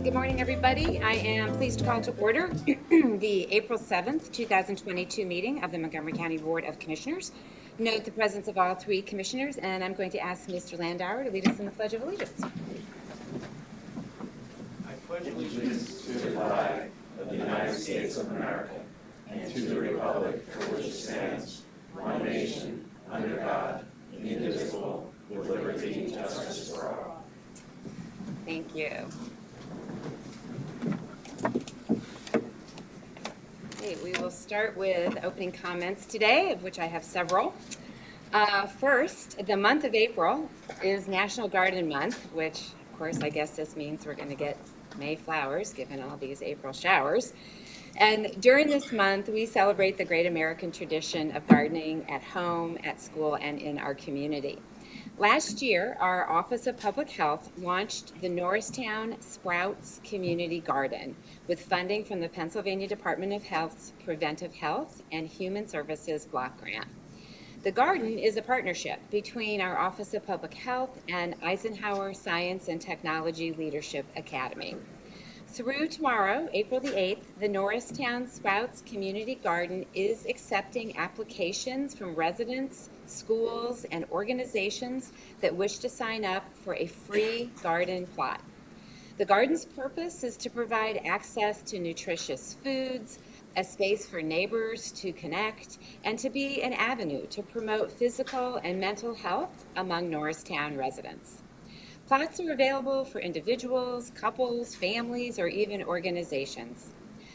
Good morning, everybody. I am pleased to call to order the April 7th, 2022 meeting of the Montgomery County Board of Commissioners. Note the presence of all three commissioners, and I'm going to ask Mr. Landauer to lead us in the Pledge of Allegiance. I pledge allegiance to the flag of the United States of America and to the republic for which it stands, one nation, under God, indivisible, with liberty and justice for all. Thank you. Okay, we will start with opening comments today, of which I have several. First, the month of April is National Garden Month, which, of course, I guess this means we're going to get May flowers, given all these April showers. And during this month, we celebrate the great American tradition of gardening at home, at school, and in our community. Last year, our Office of Public Health launched the Norristown Sprouts Community Garden with funding from the Pennsylvania Department of Health's Preventive Health and Human Services Block Grant. The garden is a partnership between our Office of Public Health and Eisenhower Science and Technology Leadership Academy. Through tomorrow, April the 8th, the Norristown Sprouts Community Garden is accepting applications from residents, schools, and organizations that wish to sign up for a free garden plot. The garden's purpose is to provide access to nutritious foods, a space for neighbors to connect, and to be an avenue to promote physical and mental health among Norristown residents. Plots are available for individuals, couples, families, or even organizations.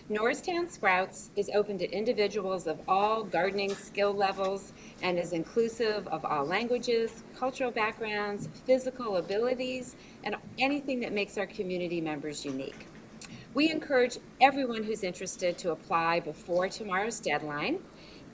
Norristown Sprouts is open to individuals of all gardening skill levels and is inclusive of all languages, cultural backgrounds, physical abilities, and anything that makes our community members unique. We encourage everyone who's interested to apply before tomorrow's deadline,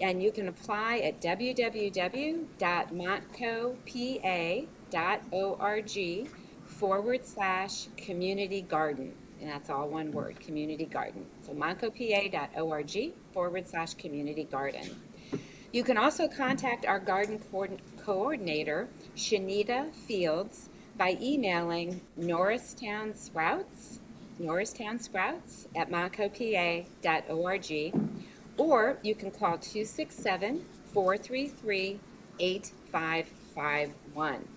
and you can apply at www.montcopa.org/community garden. And that's all one word, community garden. So montcopa.org/community garden. You can also contact our garden coordinator, Shanita Fields, by emailing norristownsprouts@montcopa.org, or you can call 267-433-8551.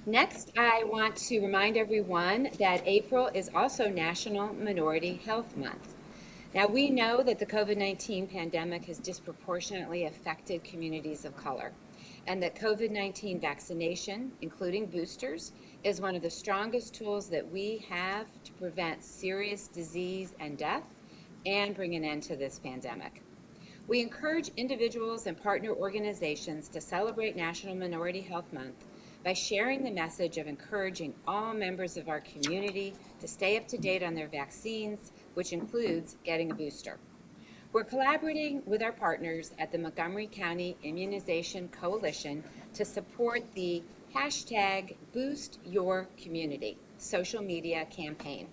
Next, I want to remind everyone that April is also National Minority Health Month. Now, we know that the COVID-19 pandemic has disproportionately affected communities of color, and that COVID-19 vaccination, including boosters, is one of the strongest tools that we have to prevent serious disease and death and bring an end to this pandemic. We encourage individuals and partner organizations to celebrate National Minority Health Month by sharing the message of encouraging all members of our community to stay up to date on their vaccines, which includes getting a booster. We're collaborating with our partners at the Montgomery County Immunization Coalition to support the #BoostYourCommunity social media campaign.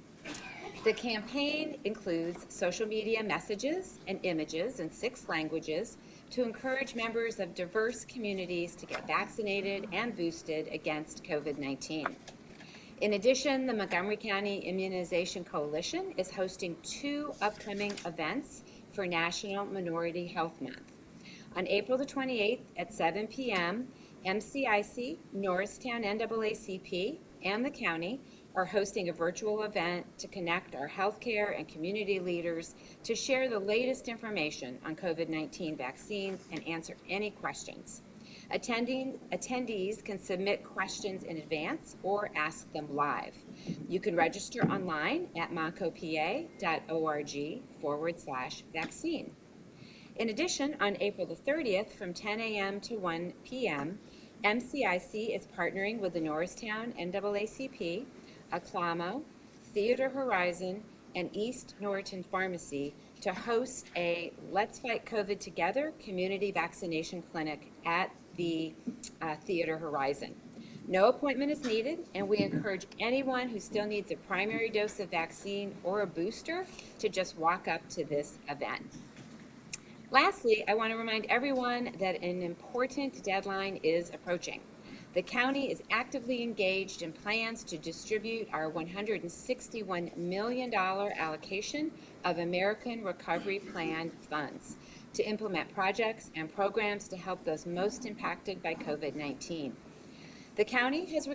The campaign includes social media messages and images in 6 languages to encourage members of diverse communities to get vaccinated and boosted against COVID-19. In addition, the Montgomery County Immunization Coalition is hosting 2 upcoming events for National Minority Health Month. On April the 28th at 7 p.m., MCIC, Norristown NAACP, and the county are hosting a virtual event to connect our healthcare and community leaders to share the latest information on COVID-19 vaccines and answer any questions. Attendees can submit questions in advance or ask them live. You can register online at montcopa.org/vaccine. In addition, on April the 30th from 10 a.m. to 1 p.m., MCIC is partnering with the Norristown NAACP, Aclamo, Theater Horizon, and East Norriton Pharmacy to host a Let's Fight COVID Together community vaccination clinic at the Theater Horizon. No appointment is needed, and we encourage anyone who still needs a primary dose of vaccine or a booster to just walk up to this event. Lastly, I want to remind everyone that an important deadline is approaching. The county is actively engaged in plans to distribute our $161 million allocation of American Recovery Plan funds to implement projects and programs to help those most impacted by COVID-19. The county has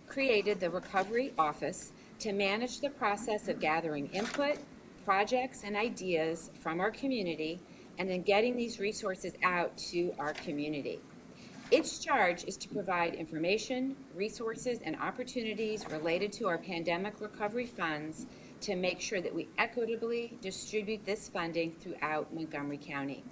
created the Recovery Office to manage the process of gathering input, projects, and ideas from our community, and then getting these resources out to our community. Its charge is to provide information, resources, and opportunities related to our pandemic recovery funds to make sure that we equitably distribute this funding throughout Montgomery County.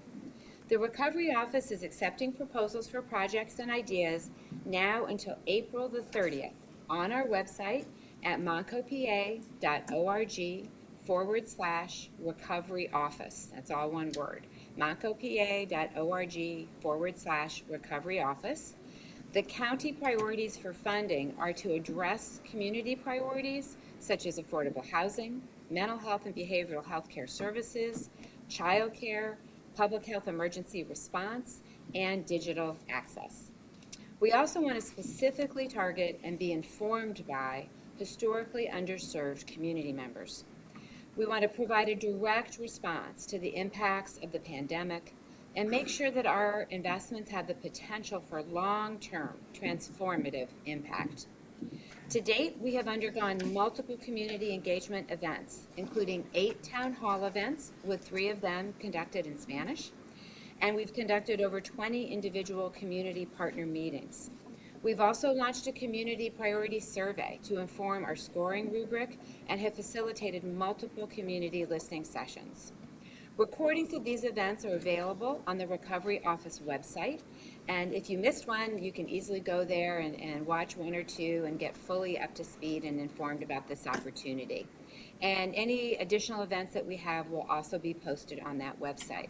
The Recovery Office is accepting proposals for projects and ideas now until April the 30th on our website at moncopa.org/recovery office. That's all one word. moncopa.org/recovery office. The county priorities for funding are to address community priorities such as affordable housing, mental health and behavioral health care services, child care, public health emergency response, and digital access. We also want to specifically target and be informed by historically underserved community members. We want to provide a direct response to the impacts of the pandemic and make sure that our investments have the potential for long-term transformative impact. To date, we have undergone multiple community engagement events, including 8 town hall events, with 3 of them conducted in Spanish, and we've conducted over 20 individual community partner meetings. We've also launched a community priority survey to inform our scoring rubric and have facilitated multiple community listening sessions. Recordings of these events are available on the Recovery Office website, and if you missed one, you can easily go there and watch 1 or 2 and get fully up to speed and informed about this opportunity. And any additional events that we have will also be posted on that website.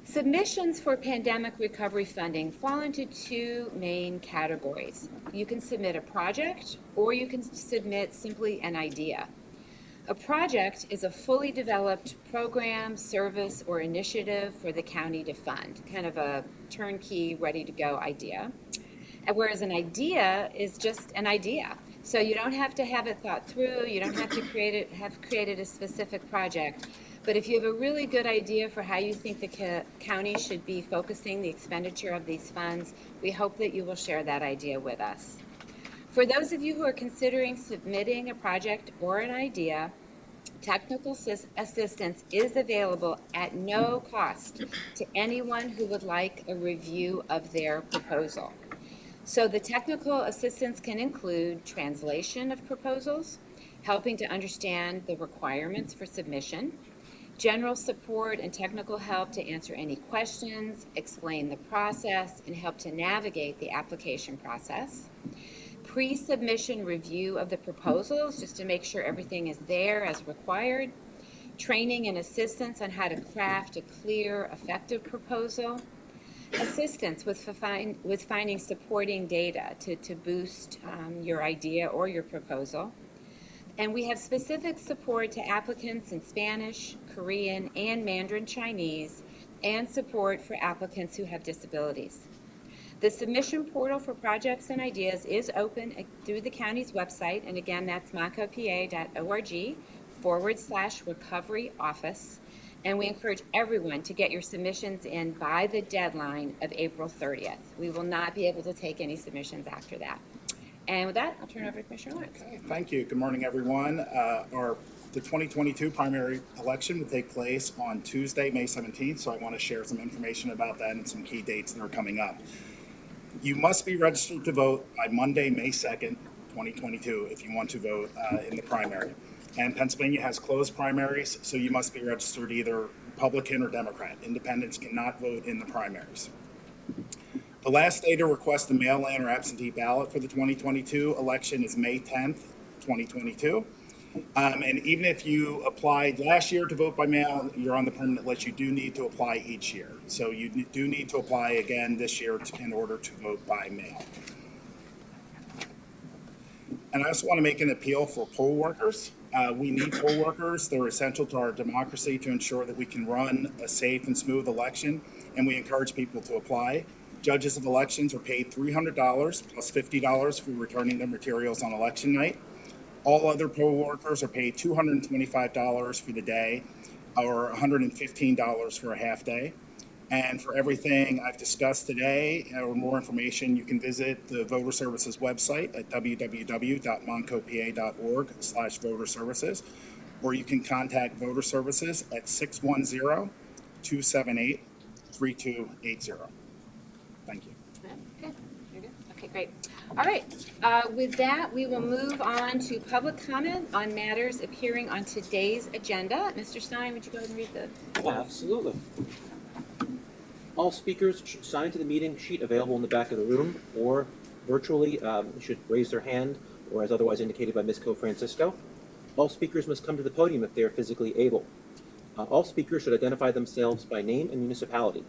Submissions for pandemic recovery funding fall into 2 main categories. You can submit a project, or you can submit simply an idea. A project is a fully developed program, service, or initiative for the county to fund, kind of a turnkey, ready-to-go idea. And whereas an idea is just an idea. So you don't have to have it thought through, you don't have to have created a specific project. But if you have a really good idea for how you think the county should be focusing the expenditure of these funds, we hope that you will share that idea with us. For those of you who are considering submitting a project or an idea, technical assistance is available at no cost to anyone who would like a review of their proposal. So the technical assistance can include translation of proposals, helping to understand the requirements for submission, general support and technical help to answer any questions, explain the process, and help to navigate the application process. Pre-submission review of the proposals, just to make sure everything is there as required. Training and assistance on how to craft a clear, effective proposal. Assistance with finding supporting data to boost your idea or your proposal. And we have specific support to applicants in Spanish, Korean, and Mandarin Chinese, and support for applicants who have disabilities. The submission portal for projects and ideas is open through the county's website, and again, that's moncopa.org/recovery office. And we encourage everyone to get your submissions in by the deadline of April 30th. We will not be able to take any submissions after that. And with that, I'll turn it over to Commissioner Lawrence. Okay, thank you. Good morning, everyone. The 2022 primary election will take place on Tuesday, May 17th, so I want to share some information about that and some key dates that are coming up. You must be registered to vote by Monday, May 2nd, 2022, if you want to vote in the primary. And Pennsylvania has closed primaries, so you must be registered either Republican or Democrat. Independents cannot vote in the primaries. The last day to request a mail-in or absentee ballot for the 2022 election is May 10th, 2022. And even if you applied last year to vote by mail, you're on the permanent list, you do need to apply each year. So you do need to apply again this year in order to vote by mail. And I also want to make an appeal for poll workers. We need poll workers. They're essential to our democracy to ensure that we can run a safe and smooth election, and we encourage people to apply. Judges of elections are paid $300 plus $50 for returning their materials on election night. All other poll workers are paid $225 for the day or $115 for a half day. And for everything I've discussed today or more information, you can visit the Voter Services website at www.montcopa.org/voter services, or you can contact Voter Services at 610-278-3280. Thank you. Okay, you're good. Okay, great. All right, with that, we will move on to public comment on matters appearing on today's agenda. Mr. Stein, would you go ahead and read the? Absolutely. All speakers should sign to the meeting sheet available in the back of the room, or virtually should raise their hand, or as otherwise indicated by Ms. Co-Francisco. All speakers must come to the podium if they are physically able. All speakers should identify themselves by name and municipality.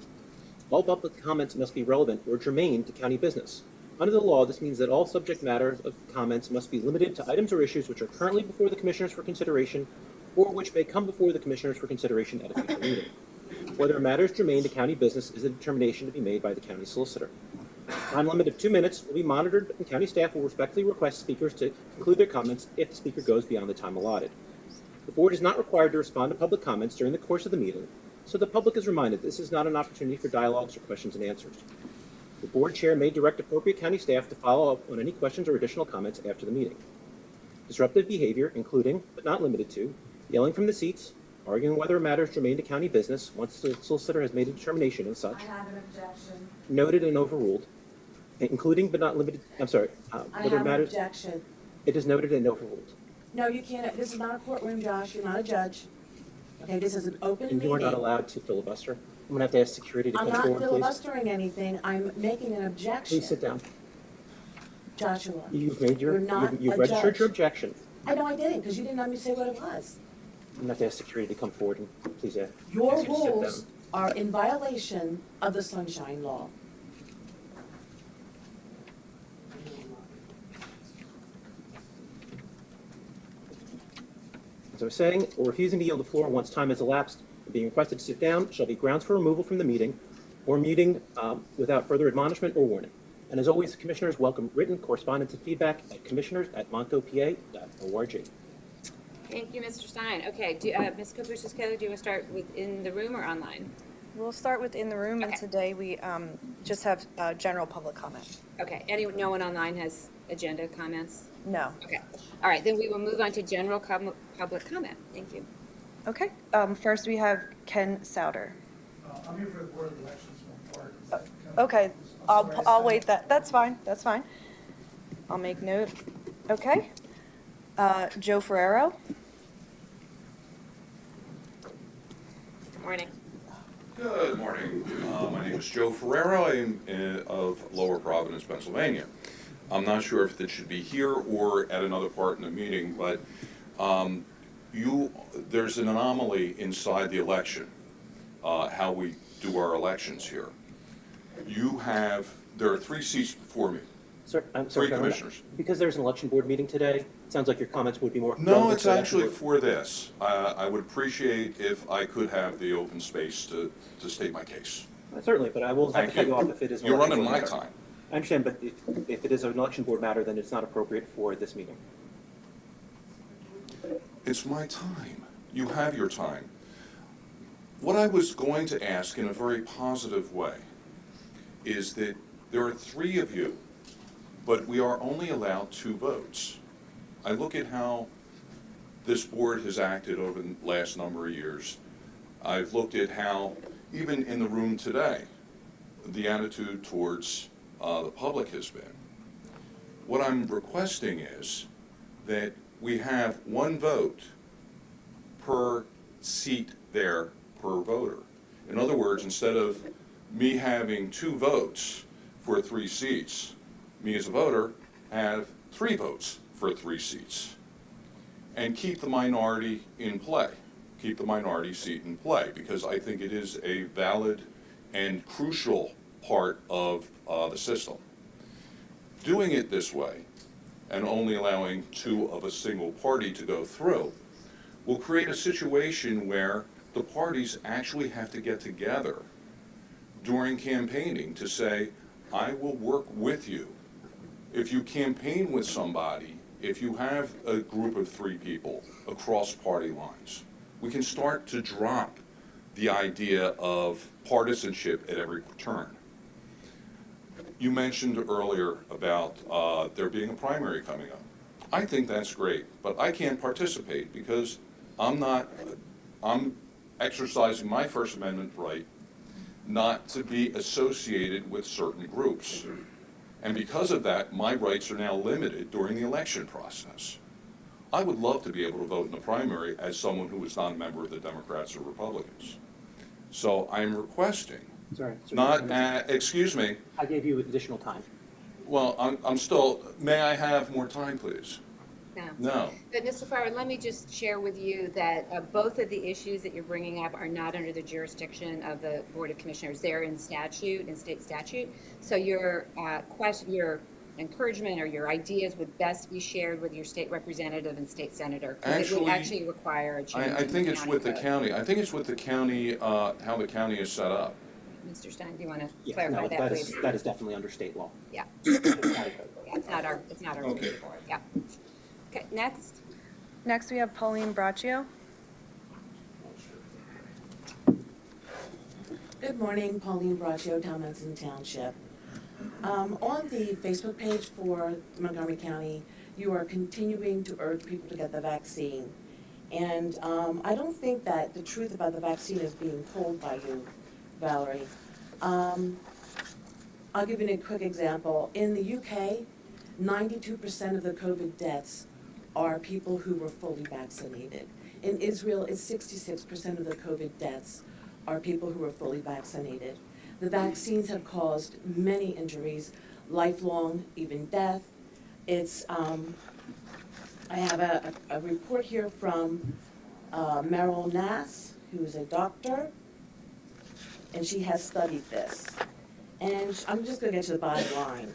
All public comments must be relevant or germane to county business. Under the law, this means that all subject matters of comments must be limited to items or issues which are currently before the Commissioners for consideration, or which may come before the Commissioners for consideration at a future meeting. Whether matters germane to county business is a determination to be made by the county solicitor. Time limit of 2 minutes will be monitored, and county staff will respectfully request speakers to conclude their comments if the speaker goes beyond the time allotted. The board is not required to respond to public comments during the course of the meeting, so the public is reminded this is not an opportunity for dialogues or questions and answers. The board chair may direct appropriate county staff to follow up on any questions or additional comments after the meeting. Disruptive behavior, including, but not limited to, yelling from the seats, arguing whether a matter is germane to county business once the solicitor has made a determination of such, I have an objection. noted and overruled, including but not limited, I have an matters, objection. it is noted and overruled. No, you can't. This is not a courtroom, Josh. You're not a judge. Okay, this is an open And meeting. you are not allowed to filibuster. I'm gonna have to ask security to I'm come not forward, please. filibustering anything. I'm making an objection. Please sit down. Joshua. You've made your, You're not you've a registered judge. your objection. I know I didn't, because you didn't let me say what it was. I'm gonna have to ask security to come forward and please ask. Your ask you to sit rules down. are in violation of the Sunshine Law. As I was saying, or refusing to yield the floor once time has elapsed and being requested to sit down shall be grounds for removal from the meeting or muting without further admonishment or warning. And as always, commissioners welcome written correspondence and feedback at commissioners@montcopa.org. Thank you, Mr. Stein. Okay, Ms. Cooper-Siskela, do you want to start in the room or online? We'll start with in the room, and Okay. today we just have general public comment. Okay, no one online has agenda comments? No. Okay, all right, then we will move on to general public comment. Thank you. Okay, first we have Ken Souter. I'm here for the Board of Elections report. Okay, I'll wait that's fine, I'll make note. Okay. Joe Ferrero. Morning. Good morning. My name is Joe Ferrero. I am of Lower Providence, Pennsylvania. I'm not sure if it should be here or at another part in the meeting, but there's an anomaly inside the election, how we do our elections here. There are 3 seats before me. Sir, I'm sorry, 3 Chairman. commissioners. Because there's an election board meeting today, it sounds like your comments would be more. No, relevant it's to that actually board. for this. I would appreciate if I could have the open space to state my case. Certainly, but I will have to Thank cut you you. off if it is an You're election running board my matter. time. I understand, but if it is an election board matter, then it's not appropriate for this meeting. It's my time. You have your time. What I was going to ask in a very positive way is that there are 3 of you, but we are only allowed 2 votes. I look at how this board has acted over the last number of years. I've looked at how, even in the room today, the attitude towards the public has been. What I'm requesting is that we have 1 vote per seat there per voter. In other words, instead of me having 2 votes for 3 seats, me as a voter have 3 votes for 3 seats. And keep the minority in play, keep the minority seat in play, because I think it is a valid and crucial part of the system. Doing it this way, and only allowing 2 of a single party to go through, will create a situation where the parties actually have to get together during campaigning to say, I will work with you. If you campaign with somebody, if you have a group of 3 people across party lines, we can start to drop the idea of partisanship at every turn. You mentioned earlier about there being a primary coming up. I think that's great, but I can't participate because I'm exercising my First Amendment right not to be associated with certain groups. And because of that, my rights are now limited during the election process. I would love to be able to vote in the primary as someone who is not a member of the Democrats or Republicans. So I'm requesting, Sorry. excuse me, I gave you additional time. well, I'm still, may I have more time, please? No. But Mr. Farber, let me just share with you that both of the issues that you're bringing up are not under the jurisdiction of the Board of Commissioners. They're in statute, in state statute. So your your encouragement or your ideas would best be shared with your state representative and state senator. 'Cause it would actually require a change. I think it's with the code. county. I think it's with the county, how the county is set up. Mr. Stein, do you want to Yes, clarify no, that, please? that is definitely under state law. Yeah. It's not a code. Yeah, it's not our Okay. board. Yeah. Okay, next. Next, we have Pauline Braccio. Good morning, Pauline Braccio, Township. On the Facebook page for Montgomery County, you are continuing to urge people to get the vaccine. And I don't think that the truth about the vaccine is being told by you, Valerie. I'll give you a quick example. In the UK, 92% of the COVID deaths are people who were fully vaccinated. In Israel, it's 66% of the COVID deaths are people who were fully vaccinated. The vaccines have caused many injuries, lifelong, even death. It's, I have a report here from Meryl Nass, who is a doctor, and she has studied this. And I'm just gonna get to the bottom line.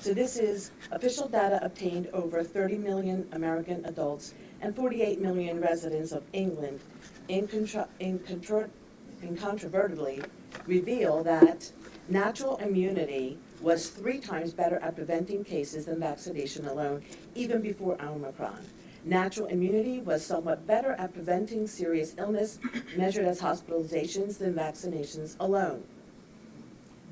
So this is official data obtained over 30 million American adults and 48 million residents of England incontrovertibly reveal that natural immunity was 3 times better at preventing cases than vaccination alone, even before Omicron. Natural immunity was somewhat better at preventing serious illness, measured as hospitalizations, than vaccinations alone.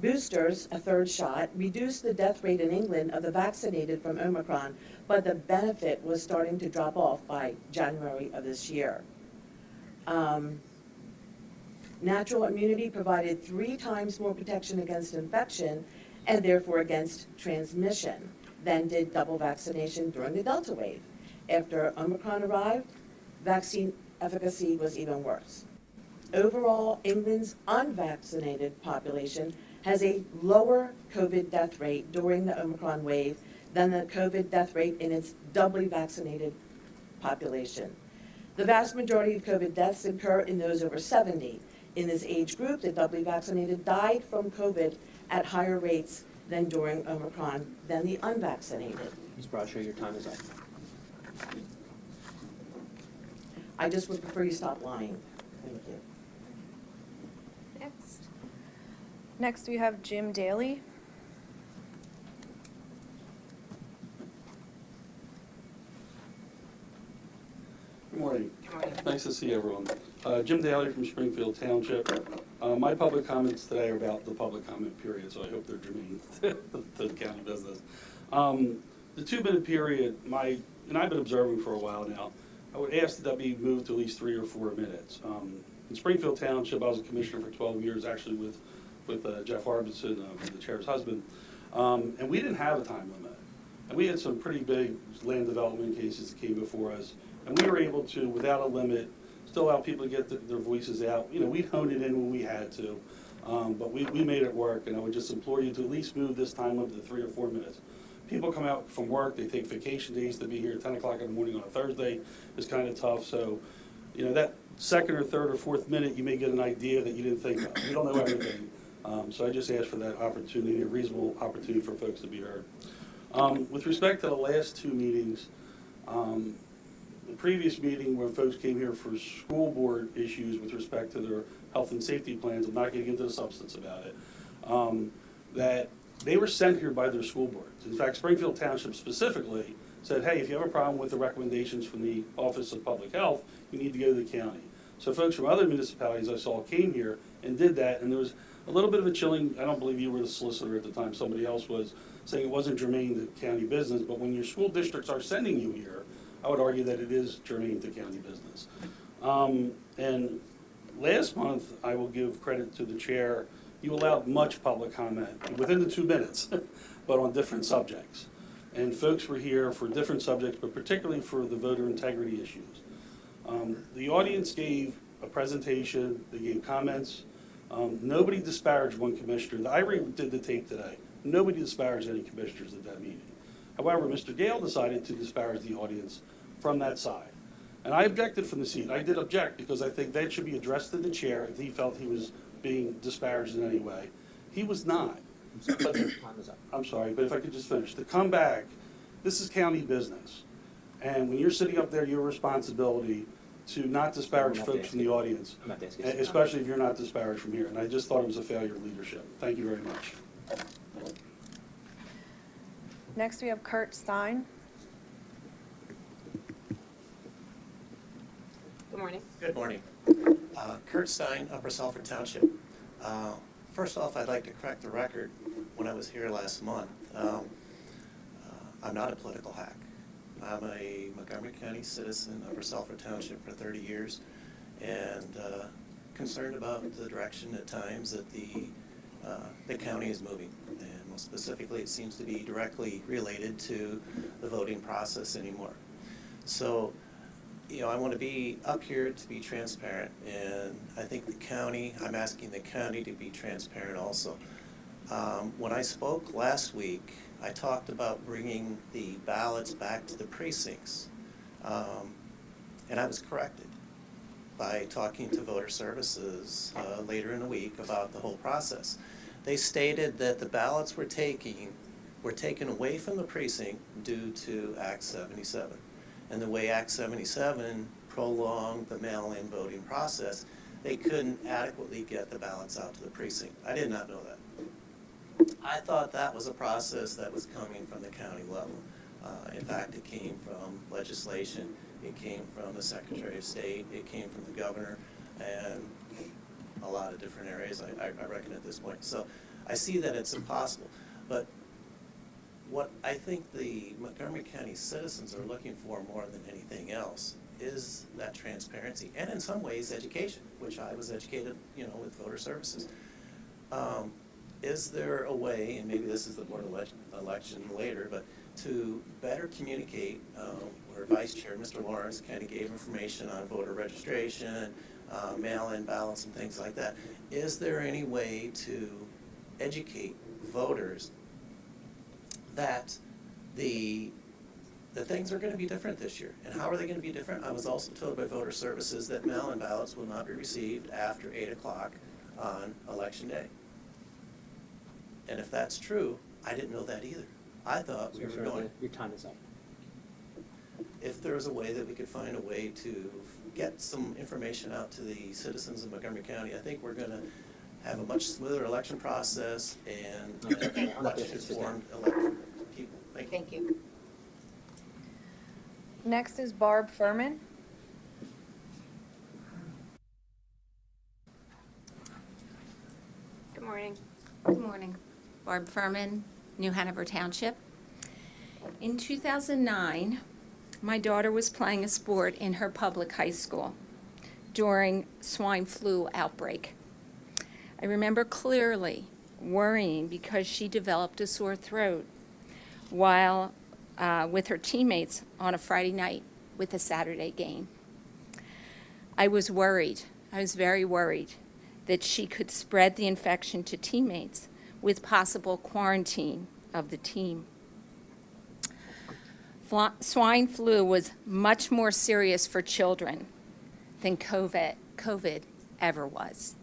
Boosters, a 3rd shot, reduced the death rate in England of the vaccinated from Omicron, but the benefit was starting to drop off by January of this year. Natural immunity provided 3 times more protection against infection and therefore against transmission than did double vaccination during the Delta wave. After Omicron arrived, vaccine efficacy was even worse. Overall, England's unvaccinated population has a lower COVID death rate during the Omicron wave than the COVID death rate in its doubly vaccinated population. The vast majority of COVID deaths occur in those over 70. In this age group, the doubly vaccinated died from COVID at higher rates than during Omicron than the unvaccinated. Ms. Braccio, your time is up. I just would prefer you stop lying. Thank you. Next. Next, we have Jim Daly. Good morning. Good morning. Nice to see everyone. Jim Daly from Springfield Township. My public comments today are about the public comment period, so I hope they're germane to the county business. The 2-minute period, and I've been observing for a while now, I would ask that be moved to at least 3 or 4 minutes. In Springfield Township, I was a commissioner for 12 years, actually with Jeff Hartman, the chair's husband, and we didn't have a time limit. And we had some pretty big land development cases that came before us, and we were able to, without a limit, still allow people to get their voices out. You know, we'd hone it in when we had to, but we made it work, and I would just implore you to at least move this time up to 3 or 4 minutes. People come out from work, they take vacation days to be here at 10 o'clock in the morning on a Thursday is kind of tough, so, you know, that 2nd or 3rd or 4th minute, you may get an idea that you didn't think of. You don't know everything. So I just ask for that opportunity, a reasonable opportunity for folks to be heard. With respect to the last 2 meetings, the previous meeting when folks came here for school board issues with respect to their health and safety plans, I'm not getting into the substance about it, that they were sent here by their school boards. In fact, Springfield Township specifically said, hey, if you have a problem with the recommendations from the Office of Public Health, you need to go to the county. So folks from other municipalities I saw came here and did that, and there was a little bit of a chilling, I don't believe you were the solicitor at the time, somebody else was, saying it wasn't germane to county business, but when your school districts are sending you here, I would argue that it is germane to county business. And last month, I will give credit to the chair, you allowed much public comment, within the 2 minutes, but on different subjects. And folks were here for different subjects, but particularly for the voter integrity issues. The audience gave a presentation, they gave comments. Nobody disparaged one commissioner. I did the tape today. Nobody disparaged any commissioners at that meeting. However, Mr. Gale decided to disparage the audience from that side. And I objected from the seat. I did object because I think that should be addressed to the chair if he felt he was being disparaged in any way. He was not. But, Time is up. I'm sorry, but if I could just finish. To come back, this is county business. And when you're sitting up there, your responsibility to not disparage folks from the audience, I'm not asking. especially if you're not disparaged from here. And I just thought it was a failure of leadership. Thank you very much. Next, we have Kurt Stein. Good morning. Good morning. Kurt Stein, Upper Salford Township. First off, I'd like to correct the record. When I was here last month, I'm not a political hack. I'm a Montgomery County citizen, Upper Salford Township for 30 years, and concerned about the direction at times that the county is moving. And most specifically, it seems to be directly related to the voting process anymore. So, you know, I want to be up here to be transparent, and I think the county, I'm asking the county to be transparent also. When I spoke last week, I talked about bringing the ballots back to the precincts, and I was corrected by talking to Voter Services later in the week about the whole process. They stated that the ballots were taken away from the precinct due to Act 77. And the way Act 77 prolonged the mail-in voting process, they couldn't adequately get the ballots out to the precinct. I did not know that. I thought that was a process that was coming from the county level. In fact, it came from legislation, it came from the Secretary of State, it came from the governor, and a lot of different areas, I reckon at this point. So I see that it's impossible. But what I think the Montgomery County citizens are looking for more than anything else is that transparency, and in some ways education, which I was educated, you know, with Voter Services. Is there a way, and maybe this is the board election later, but to better communicate, where Vice Chair Mr. Lawrence kind of gave information on voter registration, mail-in ballots and things like that. Is there any way to educate voters that the things are going to be different this year? And how are they going to be different? I was also told by Voter Services that mail-in ballots will not be received after 8 o'clock on Election Day. And if that's true, I didn't know that either. I thought we were going... Your time is up. If there was a way that we could find a way to get some information out to the citizens of Montgomery County, I think we're going to have a much smoother election process and much informed elected people. Thank you. Thank you. Next is Barb Furman. Good morning. Good morning. Barb Furman, New Hanover Township. In 2009, my daughter was playing a sport in her public high school during swine flu outbreak. I remember clearly worrying because she developed a sore throat while with her teammates on a Friday night with a Saturday game. I was worried. I was very worried that she could spread the infection to teammates with possible quarantine of the team. Swine flu was much more serious for children than COVID ever was.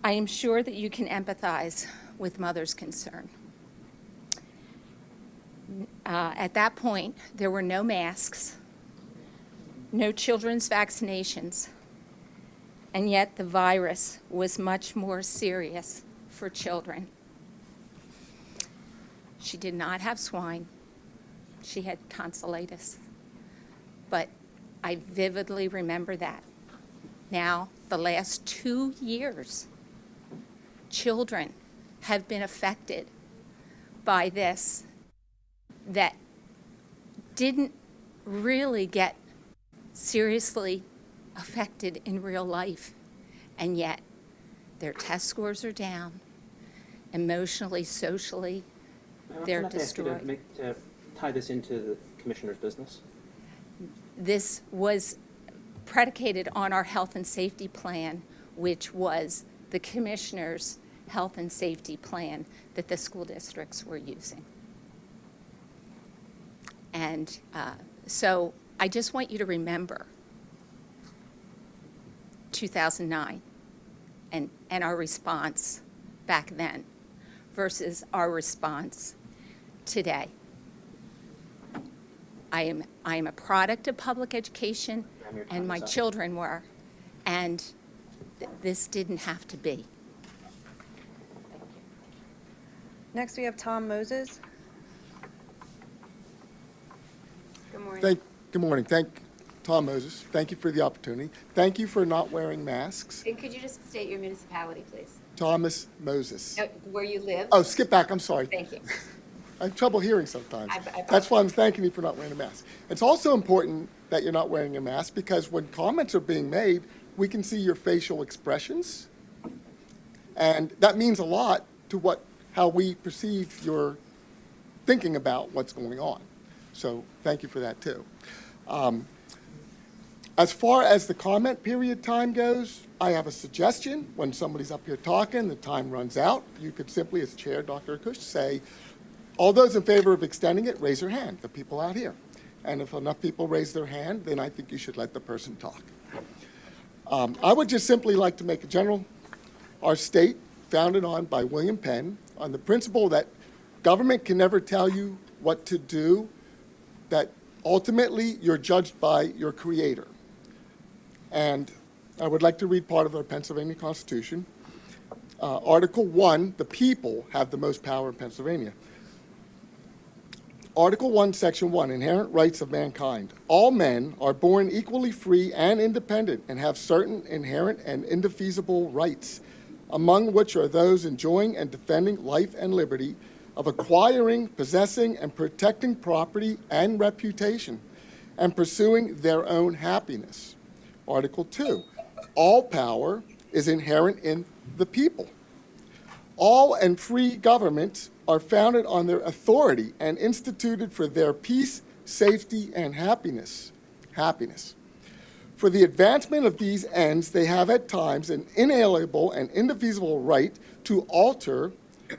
I am sure that you can empathize with mother's concern. At that point, there were no masks, no children's vaccinations, and yet the virus was much more serious for children. She did not have swine. She had tonsillitis. But I vividly remember that. Now, the last 2 years, children have been affected by this that didn't really get seriously affected in real life, and yet their test scores are down, emotionally, socially, they're I'm not asking you destroyed. to tie this into the commissioner's business. This was predicated on our health and safety plan, which was the commissioner's health and safety plan that the school districts were using. And so I just want you to remember 2009 and our response back then versus our response today. I am a product of public education, and my children were, and this didn't have to be. Next, we have Tom Moses. Good morning. Good morning. Tom Moses. Thank you for the opportunity. Thank you for not wearing masks. And could you just state your municipality, please? Thomas Moses. Where you live? Oh, skip back. I'm sorry. Thank you. I have trouble hearing sometimes. I That's why I'm thanking you for not wearing a mask. It's also important that you're not wearing a mask because when comments are being made, we can see your facial expressions. And that means a lot to how we perceive your thinking about what's going on. So thank you for that too. As far as the comment period time goes, I have a suggestion. When somebody's up here talking, the time runs out, you could simply, as Chair Dr. Arkoosh, say, all those in favor of extending it, raise your hand, the people out here. And if enough people raise their hand, then I think you should let the person talk. I would just simply like to make a general, our state, founded by William Penn, on the principle that government can never tell you what to do, that ultimately you're judged by your creator. And I would like to read part of our Pennsylvania Constitution. Article 1, the people have the most power in Pennsylvania. Article 1, Section 1, inherent rights of mankind. All men are born equally free and independent and have certain inherent and indefeasible rights, among which are those enjoying and defending life and liberty, of acquiring, possessing, and protecting property and reputation, and pursuing their own happiness. Article 2, all power is inherent in the people. All and free governments are founded on their authority and instituted for their peace, safety, and happiness. For the advancement of these ends, they have at times an inalienable and indefeasible right to alter,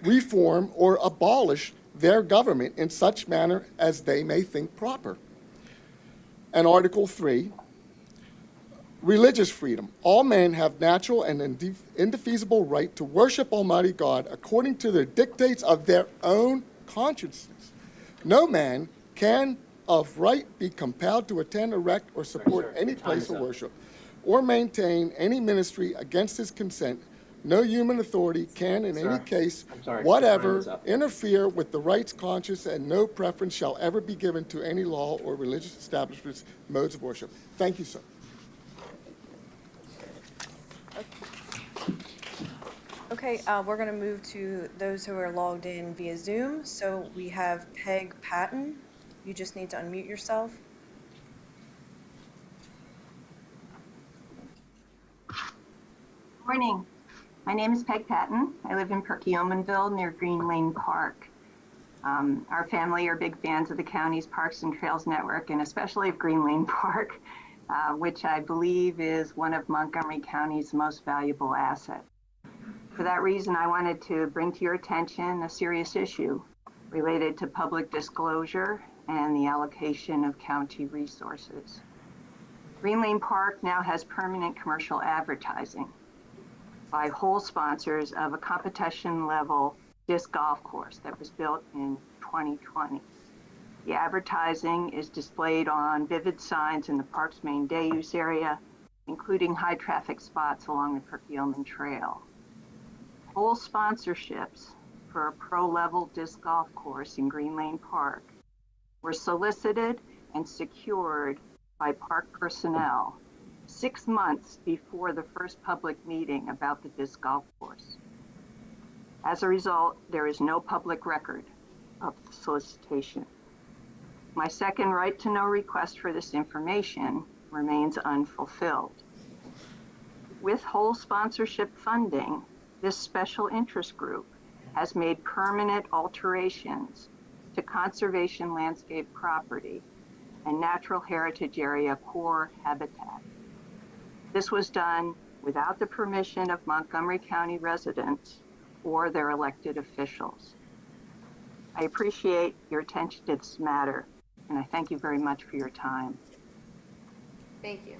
reform, or abolish their government in such manner as they may think proper. And Article 3, religious freedom. All men have natural and indefeasible right to worship Almighty God according to the dictates of their own consciences. No man can of right be compelled to attend, erect, or support any place of worship or maintain any ministry against his consent. No human authority can, in any case, whatever, interfere with the rights conscience, and no preference shall ever be given to any law or religious establishment's modes of worship. Thank you, sir. Okay, we're going to move to those who are logged in via Zoom. So we have Peg Patton. You just need to unmute yourself. Morning. My name is Peg Patton. I live in Perkiomenville near Green Lane Park. Our family are big fans of the county's Parks and Trails Network, and especially of Green Lane Park, which I believe is one of Montgomery County's most valuable assets. For that reason, I wanted to bring to your attention a serious issue related to public disclosure and the allocation of county resources. Green Lane Park now has permanent commercial advertising by whole sponsors of a competition level disc golf course that was built in 2020. The advertising is displayed on vivid signs in the park's main day use area, including high traffic spots along the Picchioni Trail. Whole sponsorships for a pro-level disc golf course in Green Lane Park were solicited and secured by park personnel 6 months before the first public meeting about the disc golf course. As a result, there is no public record of the solicitation. My second right to know request for this information remains unfulfilled. With whole sponsorship funding, this special interest group has made permanent alterations to conservation landscape property and natural heritage area core habitat. This was done without the permission of Montgomery County residents or their elected officials. I appreciate your attention to this matter, and I thank you very much for your time. Thank you.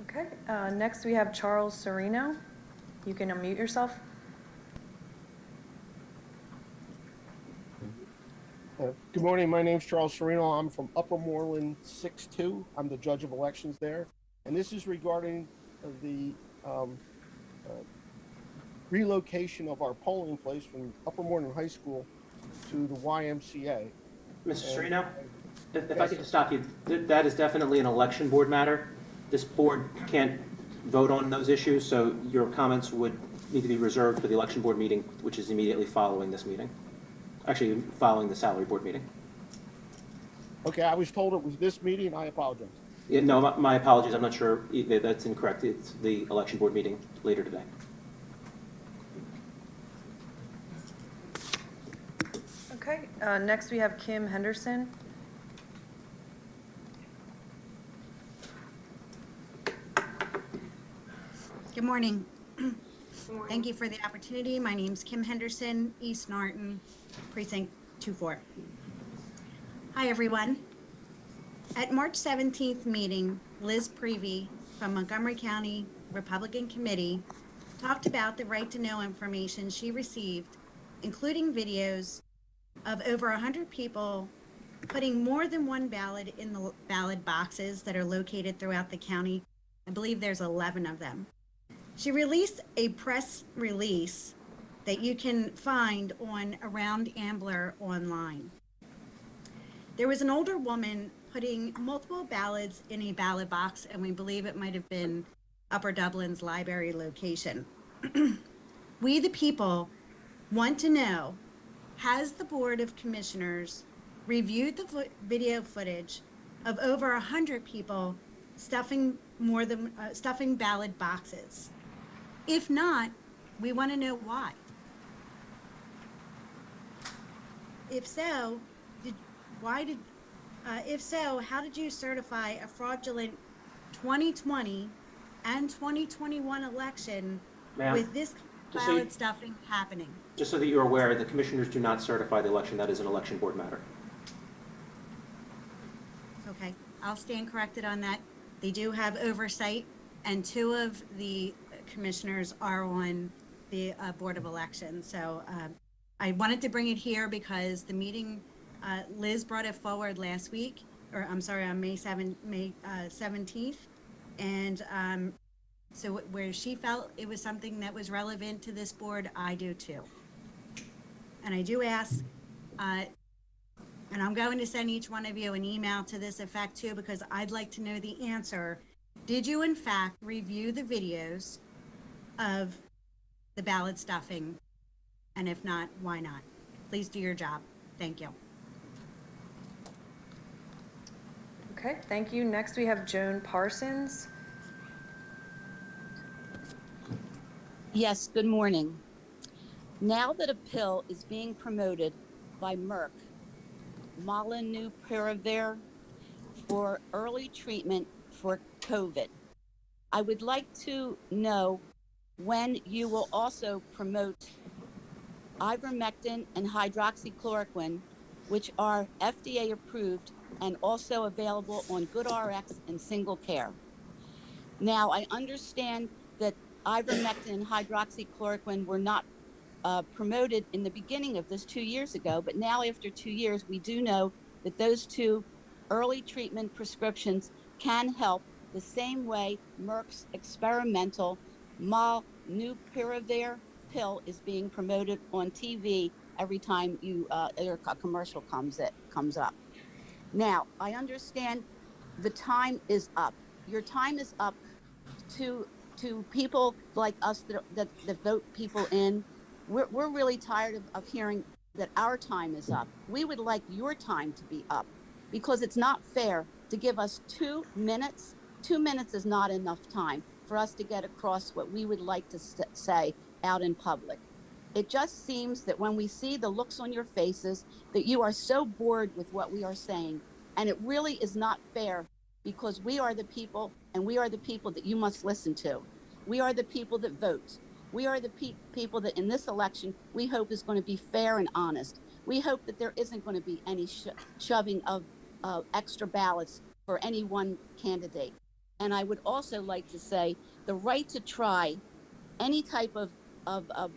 Okay, next we have Charles Serino. You can unmute yourself. Good morning, my name's Charles Serino. I'm from Upper Moreland 6-2. I'm the judge of elections there. And this is regarding the relocation of our polling place from Upper Moreland High School to the YMCA. Mr. Serino, if I could just stop you, that is definitely an election board matter. This board can't vote on those issues, so your comments would need to be reserved for the election board meeting, which is immediately following this meeting. Actually, following the salary board meeting. Okay, I was told it was this meeting. I apologize. Yeah, no, my apologies. I'm not sure that's incorrect. It's the election board meeting later today. Okay, next we have Kim Henderson. Good morning. Thank you for the opportunity. My name's Kim Henderson, East Norton, Precinct 24. Hi, everyone. At March 17th meeting, Liz Prevey from Montgomery County Republican Committee talked about the right to know information she received, including videos of over 100 people putting more than one ballot in the ballot boxes that are located throughout the county. I believe there's 11 of them. She released a press release that you can find on Around Ambler online. There was an older woman putting multiple ballots in a ballot box, and we believe it might have been Upper Dublin's library location. We, the people, want to know, has the Board of Commissioners reviewed the video footage of over 100 people stuffing ballot boxes? If not, we want to know why. If so, how did you certify a fraudulent 2020 and 2021 election with this ballot stuffing happening? Just so that you're aware, the commissioners do not certify the election. That is an election board matter. Okay, I'll stand corrected on that. They do have oversight, and 2 of the commissioners are on the Board of Elections. So I wanted to bring it here because the meeting, Liz brought it forward last week, or I'm sorry, on May 17th. And so where she felt it was something that was relevant to this board, I do too. And I do ask, and I'm going to send each one of you an email to this effect too, because I'd like to know the answer. Did you in fact review the videos of the ballot stuffing? And if not, why not? Please do your job. Thank you. Okay, thank you. Next we have Joan Parsons. Yes, good morning. Now that a pill is being promoted by Merck, Molnupiravir, for early treatment for COVID, I would like to know when you will also promote ivermectin and hydroxychloroquine, which are FDA approved and also available on GoodRx and Single Care. Now, I understand that ivermectin and hydroxychloroquine were not promoted in the beginning of this 2 years ago, but now after 2 years, we do know that those 2 early treatment prescriptions can help the same way Merck's experimental molnupiravir pill is being promoted on TV every time a commercial comes up. Now, I understand the time is up. Your time is up to people like us that vote people in. We're really tired of hearing that our time is up. We would like your time to be up, because it's not fair to give us 2 minutes. 2 minutes is not enough time for us to get across what we would like to say out in public. It just seems that when we see the looks on your faces, that you are so bored with what we are saying, and it really is not fair, because we are the people, and we are the people that you must listen to. We are the people that vote. We are the people that in this election we hope is going to be fair and honest. We hope that there isn't going to be any shoving of extra ballots for any one candidate. And I would also like to say the right to try any type of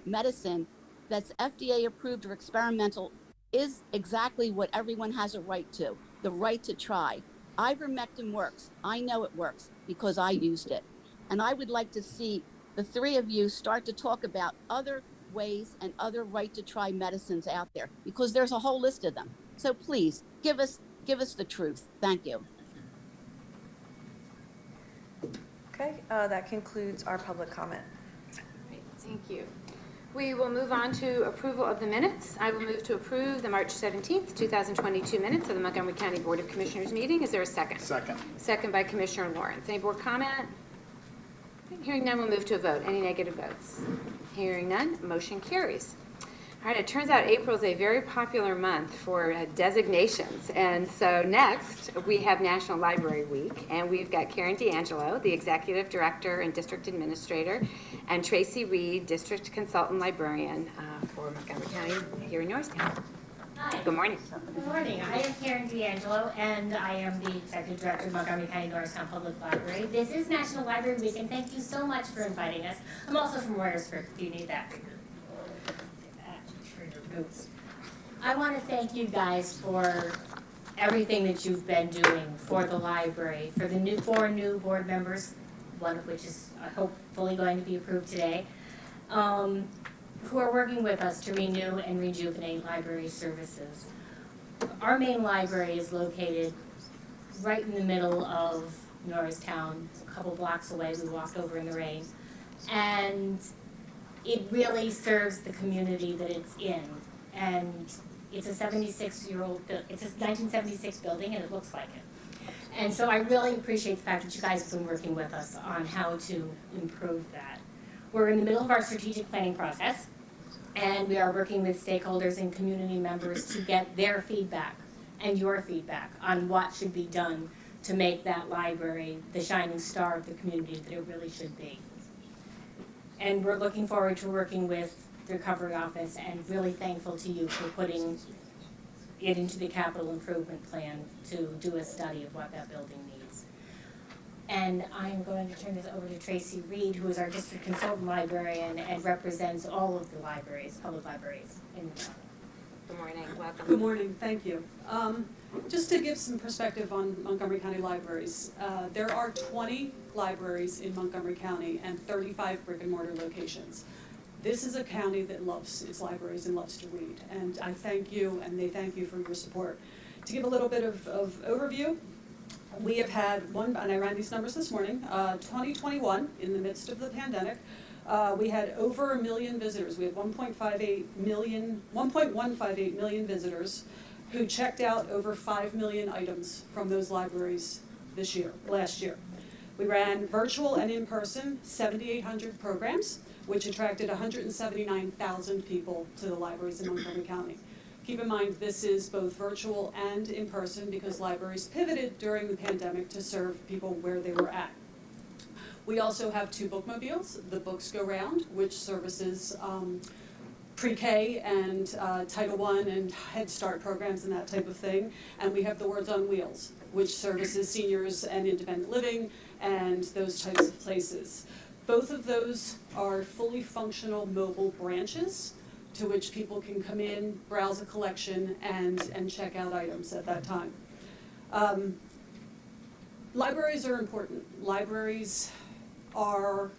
medicine that's FDA approved or experimental is exactly what everyone has a right to, the right to try. Ivermectin works. I know it works because I used it. And I would like to see the 3 of you start to talk about other ways and other right to try medicines out there, because there's a whole list of them. So please give us the truth. Thank you. Okay, that concludes our public comment. Great, thank you. We will move on to approval of the minutes. I will move to approve the March 17th, 2022 minutes of the Montgomery County Board of Commissioners meeting. Is there a second? Second. Second by Commissioner Lawrence. Any board comment? Hearing none, we'll move to a vote. Any negative votes? Hearing none, motion carries. All right, it turns out April is a very popular month for designations. And so next, we have National Library Week, and we've got Karen DeAngelo, the Executive Director and District Administrator, and Tracey Reed, District Consultant Librarian for Montgomery County here in Norristown. Hi. Good morning. Good morning. I am Karen DeAngelo, and I am the Executive Director of Montgomery County Norristown Public Library. This is National Library Week, and thank you so much for inviting us. I'm also from Royersford, if you need that. I want to thank you guys for everything that you've been doing for the library, for the 4 new board members, one of which is hopefully going to be approved today, who are working with us to renew and rejuvenate library services. Our main library is located right in the middle of Norristown. It's a couple blocks away. We walked over in the rain. And it really serves the community that it's in. And it's a 76-year-old, it's a 1976 building, and it looks like it. And so I really appreciate the fact that you guys have been working with us on how to improve that. We're in the middle of our strategic planning process, and we are working with stakeholders and community members to get their feedback and your feedback on what should be done to make that library the shining star of the community that it really should be. And we're looking forward to working with the recovery office, and really thankful to you for putting it into the capital improvement plan to do a study of what that building needs. And I'm going to turn this over to Tracey Reed, who is our district consultant librarian and represents all of the libraries, public libraries in the county. Good morning, welcome. Good morning, thank you. Just to give some perspective on Montgomery County libraries, there are 20 libraries in Montgomery County and 35 brick and mortar locations. This is a county that loves its libraries and loves to read, and I thank you and they thank you for your support. To give a little bit of overview, we have had and I ran these numbers this morning, 2021, in the midst of the pandemic, we had over 1 million visitors. We had 1.158 million visitors who checked out over 5 million items from those libraries last year. We ran virtual and in-person 7,800 programs, which attracted 179,000 people to the libraries in Montgomery County. Keep in mind, this is both virtual and in-person because libraries pivoted during the pandemic to serve people where they were at. We also have 2 bookmobiles, the Books Go Round, which services pre-K and Title I and Head Start programs and that type of thing. And we have the Words on Wheels, which services seniors and independent living and those types of places. Both of those are fully functional mobile branches to which people can come in, browse a collection, and check out items at that time. Libraries are important. Libraries are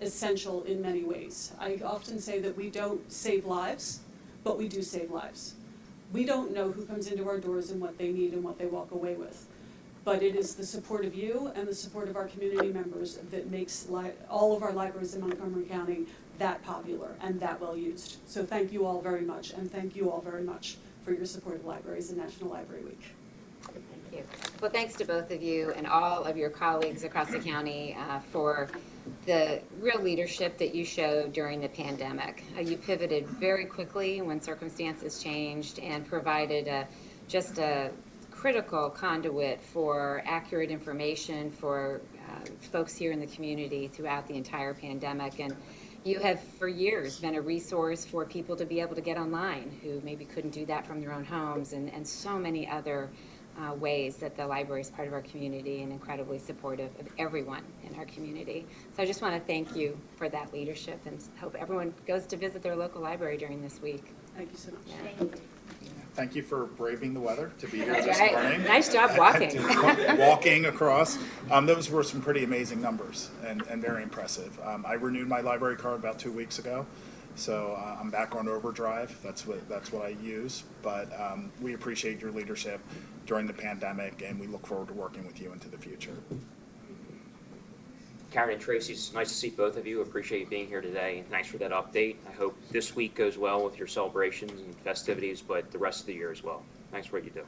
essential in many ways. I often say that we don't save lives, but we do save lives. We don't know who comes into our doors and what they need and what they walk away with. But it is the support of you and the support of our community members that makes all of our libraries in Montgomery County that popular and that well used. So thank you all very much, and thank you all very much for your support of libraries and National Library Week. Thank you. Well, thanks to both of you and all of your colleagues across the county for the real leadership that you showed during the pandemic. You pivoted very quickly when circumstances changed and provided just a critical conduit for accurate information for folks here in the community throughout the entire pandemic. And you have for years been a resource for people to be able to get online who maybe couldn't do that from their own homes, and so many other ways that the library is part of our community and incredibly supportive of everyone in our community. So I just want to thank you for that leadership and hope everyone goes to visit their local library during this week. Thank you so much. Yeah. Thank you for braving the weather to be here That's this right. morning. Nice job walking. Walking across. Those were some pretty amazing numbers and very impressive. I renewed my library card about 2 weeks ago, so I'm back on overdrive. That's what I use. But we appreciate your leadership during the pandemic, and we look forward to working with you into the future. Karen and Tracey, it's nice to see both of you. Appreciate you being here today. Thanks for that update. I hope this week goes well with your celebrations and festivities, but the rest of the year as well. Thanks for what you do.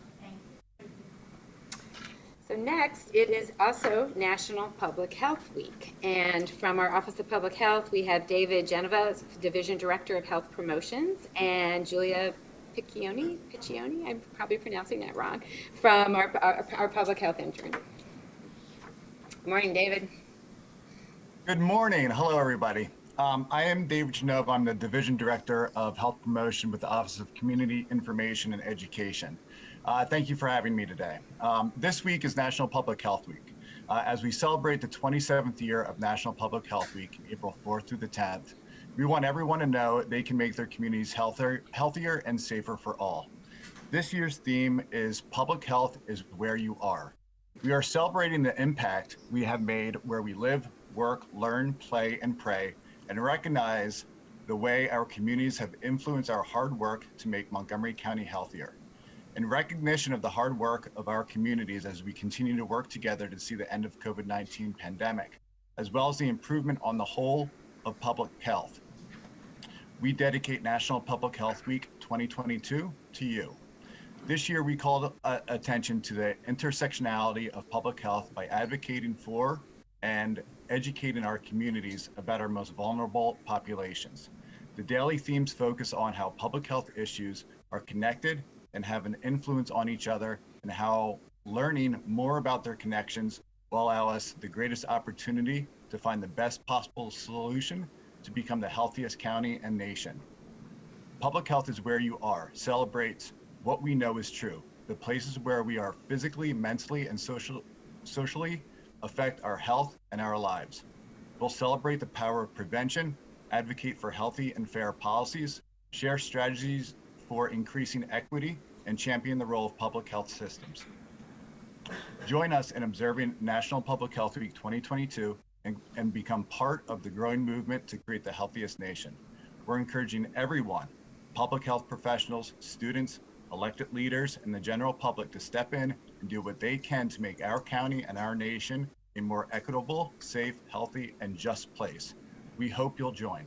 So next, it is also National Public Health Week. And from our Office of Public Health, we have David Genova, Division Director of Health Promotions, and Julia Picchioni, I'm probably pronouncing that wrong, from our Public Health Intern. Good morning, David. Good morning. Hello, everybody. I am David Genova. I'm the Division Director of Health Promotion with the Office of Community Information and Education. Thank you for having me today. This week is National Public Health Week. As we celebrate the 27th year of National Public Health Week, April 4th through the 10th, we want everyone to know they can make their communities healthier and safer for all. This year's theme is Public Health is Where You Are. We are celebrating the impact we have made where we live, work, learn, play, and pray, and recognize the way our communities have influenced our hard work to make Montgomery County healthier. In recognition of the hard work of our communities as we continue to work together to see the end of COVID-19 pandemic, as well as the improvement on the whole of public health, we dedicate National Public Health Week 2022 to you. This year, we called attention to the intersectionality of public health by advocating for and educating our communities about our most vulnerable populations. The daily themes focus on how public health issues are connected and have an influence on each other, and how learning more about their connections will allow us the greatest opportunity to find the best possible solution to become the healthiest county and nation. Public Health is Where You Are celebrates what we know is true, the places where we are physically, mentally, and socially affect our health and our lives. We'll celebrate the power of prevention, advocate for healthy and fair policies, share strategies for increasing equity, and champion the role of public health systems. Join us in observing National Public Health Week 2022 and become part of the growing movement to create the healthiest nation. We're encouraging everyone, public health professionals, students, elected leaders, and the general public to step in and do what they can to make our county and our nation a more equitable, safe, healthy, and just place. We hope you'll join.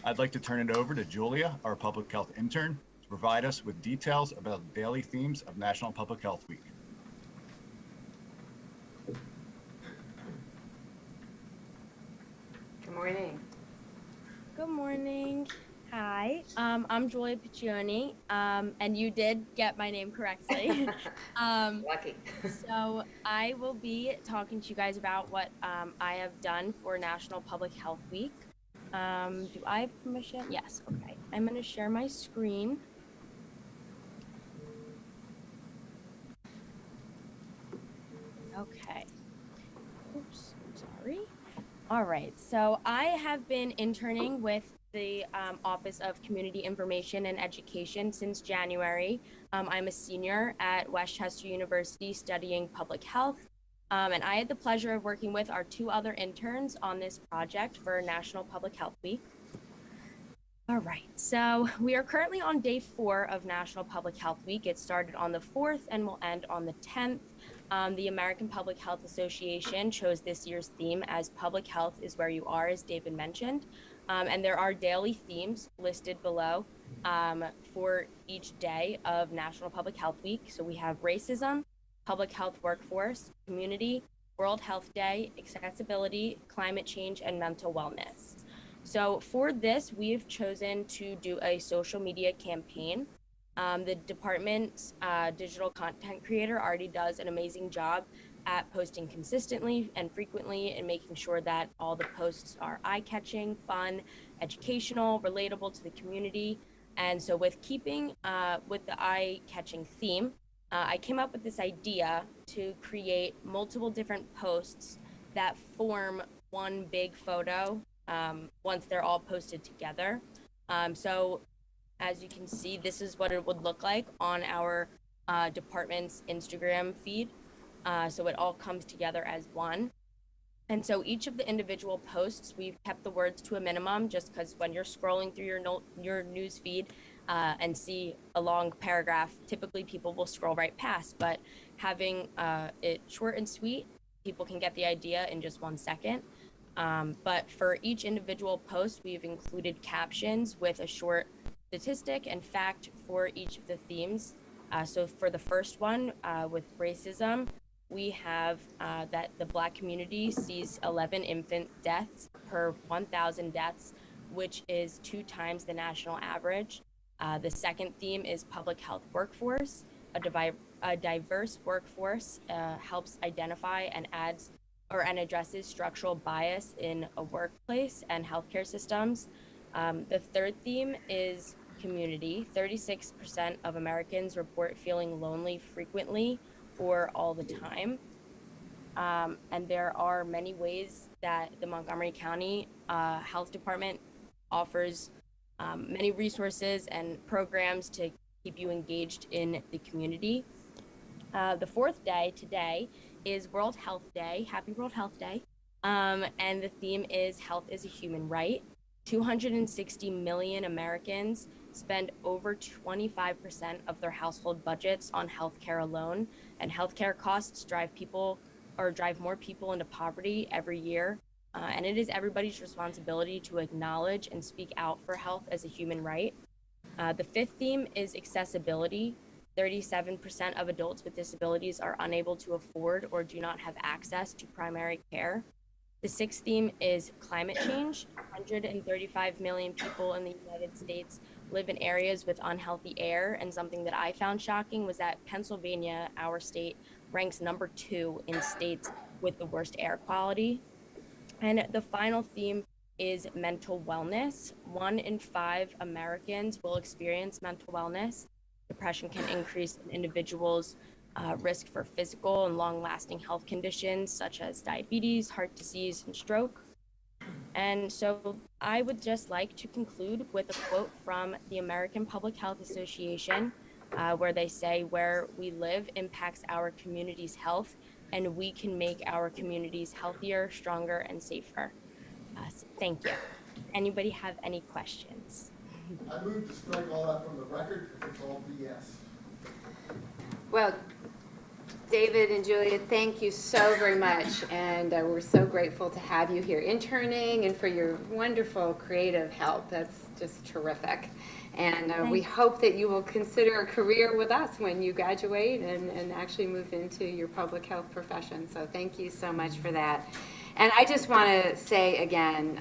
I'd like to turn it over to Julia, our public health intern, to provide us with details about the daily themes of National Public Health Week. Good morning. Good morning. Hi, I'm Julia Picchioni, and you did get my name correctly. Lucky. So I will be talking to you guys about what I have done for National Public Health Week. Do I have permission? Yes, okay. I'm going to share my screen. Okay. Oops, sorry. All right, so I have been interning with the Office of Community Information and Education since January. I'm a senior at Westchester University studying public health, and I had the pleasure of working with our 2 other interns on this project for National Public Health Week. All right, so we are currently on day 4 of National Public Health Week. It started on the 4th and will end on the 10th. The American Public Health Association chose this year's theme as Public Health is Where You Are, as David mentioned. And there are daily themes listed below for each day of National Public Health Week. So we have racism, public health workforce, community, World Health Day, accessibility, climate change, and mental wellness. So for this, we've chosen to do a social media campaign. The department's digital content creator already does an amazing job at posting consistently and frequently and making sure that all the posts are eye-catching, fun, educational, relatable to the community. And so with keeping with the eye-catching theme, I came up with this idea to create multiple different posts that form one big photo once they're all posted together. So as you can see, this is what it would look like on our department's Instagram feed. So it all comes together as one. And so each of the individual posts, we've kept the words to a minimum, just because when you're scrolling through your news feed and see a long paragraph, typically people will scroll right past. But having it short and sweet, people can get the idea in just 1 second. But for each individual post, we've included captions with a short statistic and fact for each of the themes. So for the first one, with racism, we have that the Black community sees 11 infant deaths per 1,000 deaths, which is 2 times the national average. The second theme is public health workforce. A diverse workforce helps identify and addresses structural bias in a workplace and healthcare systems. The third theme is community. 36% of Americans report feeling lonely frequently or all the time. And there are many ways that the Montgomery County Health Department offers many resources and programs to keep you engaged in the community. The fourth day today is World Health Day. Happy World Health Day. And the theme is Health is a Human Right. 260 million Americans spend over 25% of their household budgets on healthcare alone, and healthcare costs drive more people into poverty every year. And it is everybody's responsibility to acknowledge and speak out for health as a human right. The fifth theme is accessibility. 37% of adults with disabilities are unable to afford or do not have access to primary care. The sixth theme is climate change. 135 million people in the United States live in areas with unhealthy air, and something that I found shocking was that Pennsylvania, our state, ranks number 2 in states with the worst air quality. And the final theme is mental wellness. 1 in 5 Americans will experience mental wellness. Depression can increase an individual's risk for physical and long-lasting health conditions such as diabetes, heart disease, and stroke. And so I would just like to conclude with a quote from the American Public Health Association, where they say, "Where we live impacts our community's health, and we can make our communities healthier, stronger, and safer." So thank you. Anybody have any questions? I move to strike all that from the record if it's all BS. Well, David and Julia, thank you so very much, and we're so grateful to have you here interning and for your wonderful creative help. That's just terrific. And we hope that you will consider a career with us when you graduate and actually move into your public health profession. So thank you so much for that. And I just want to say again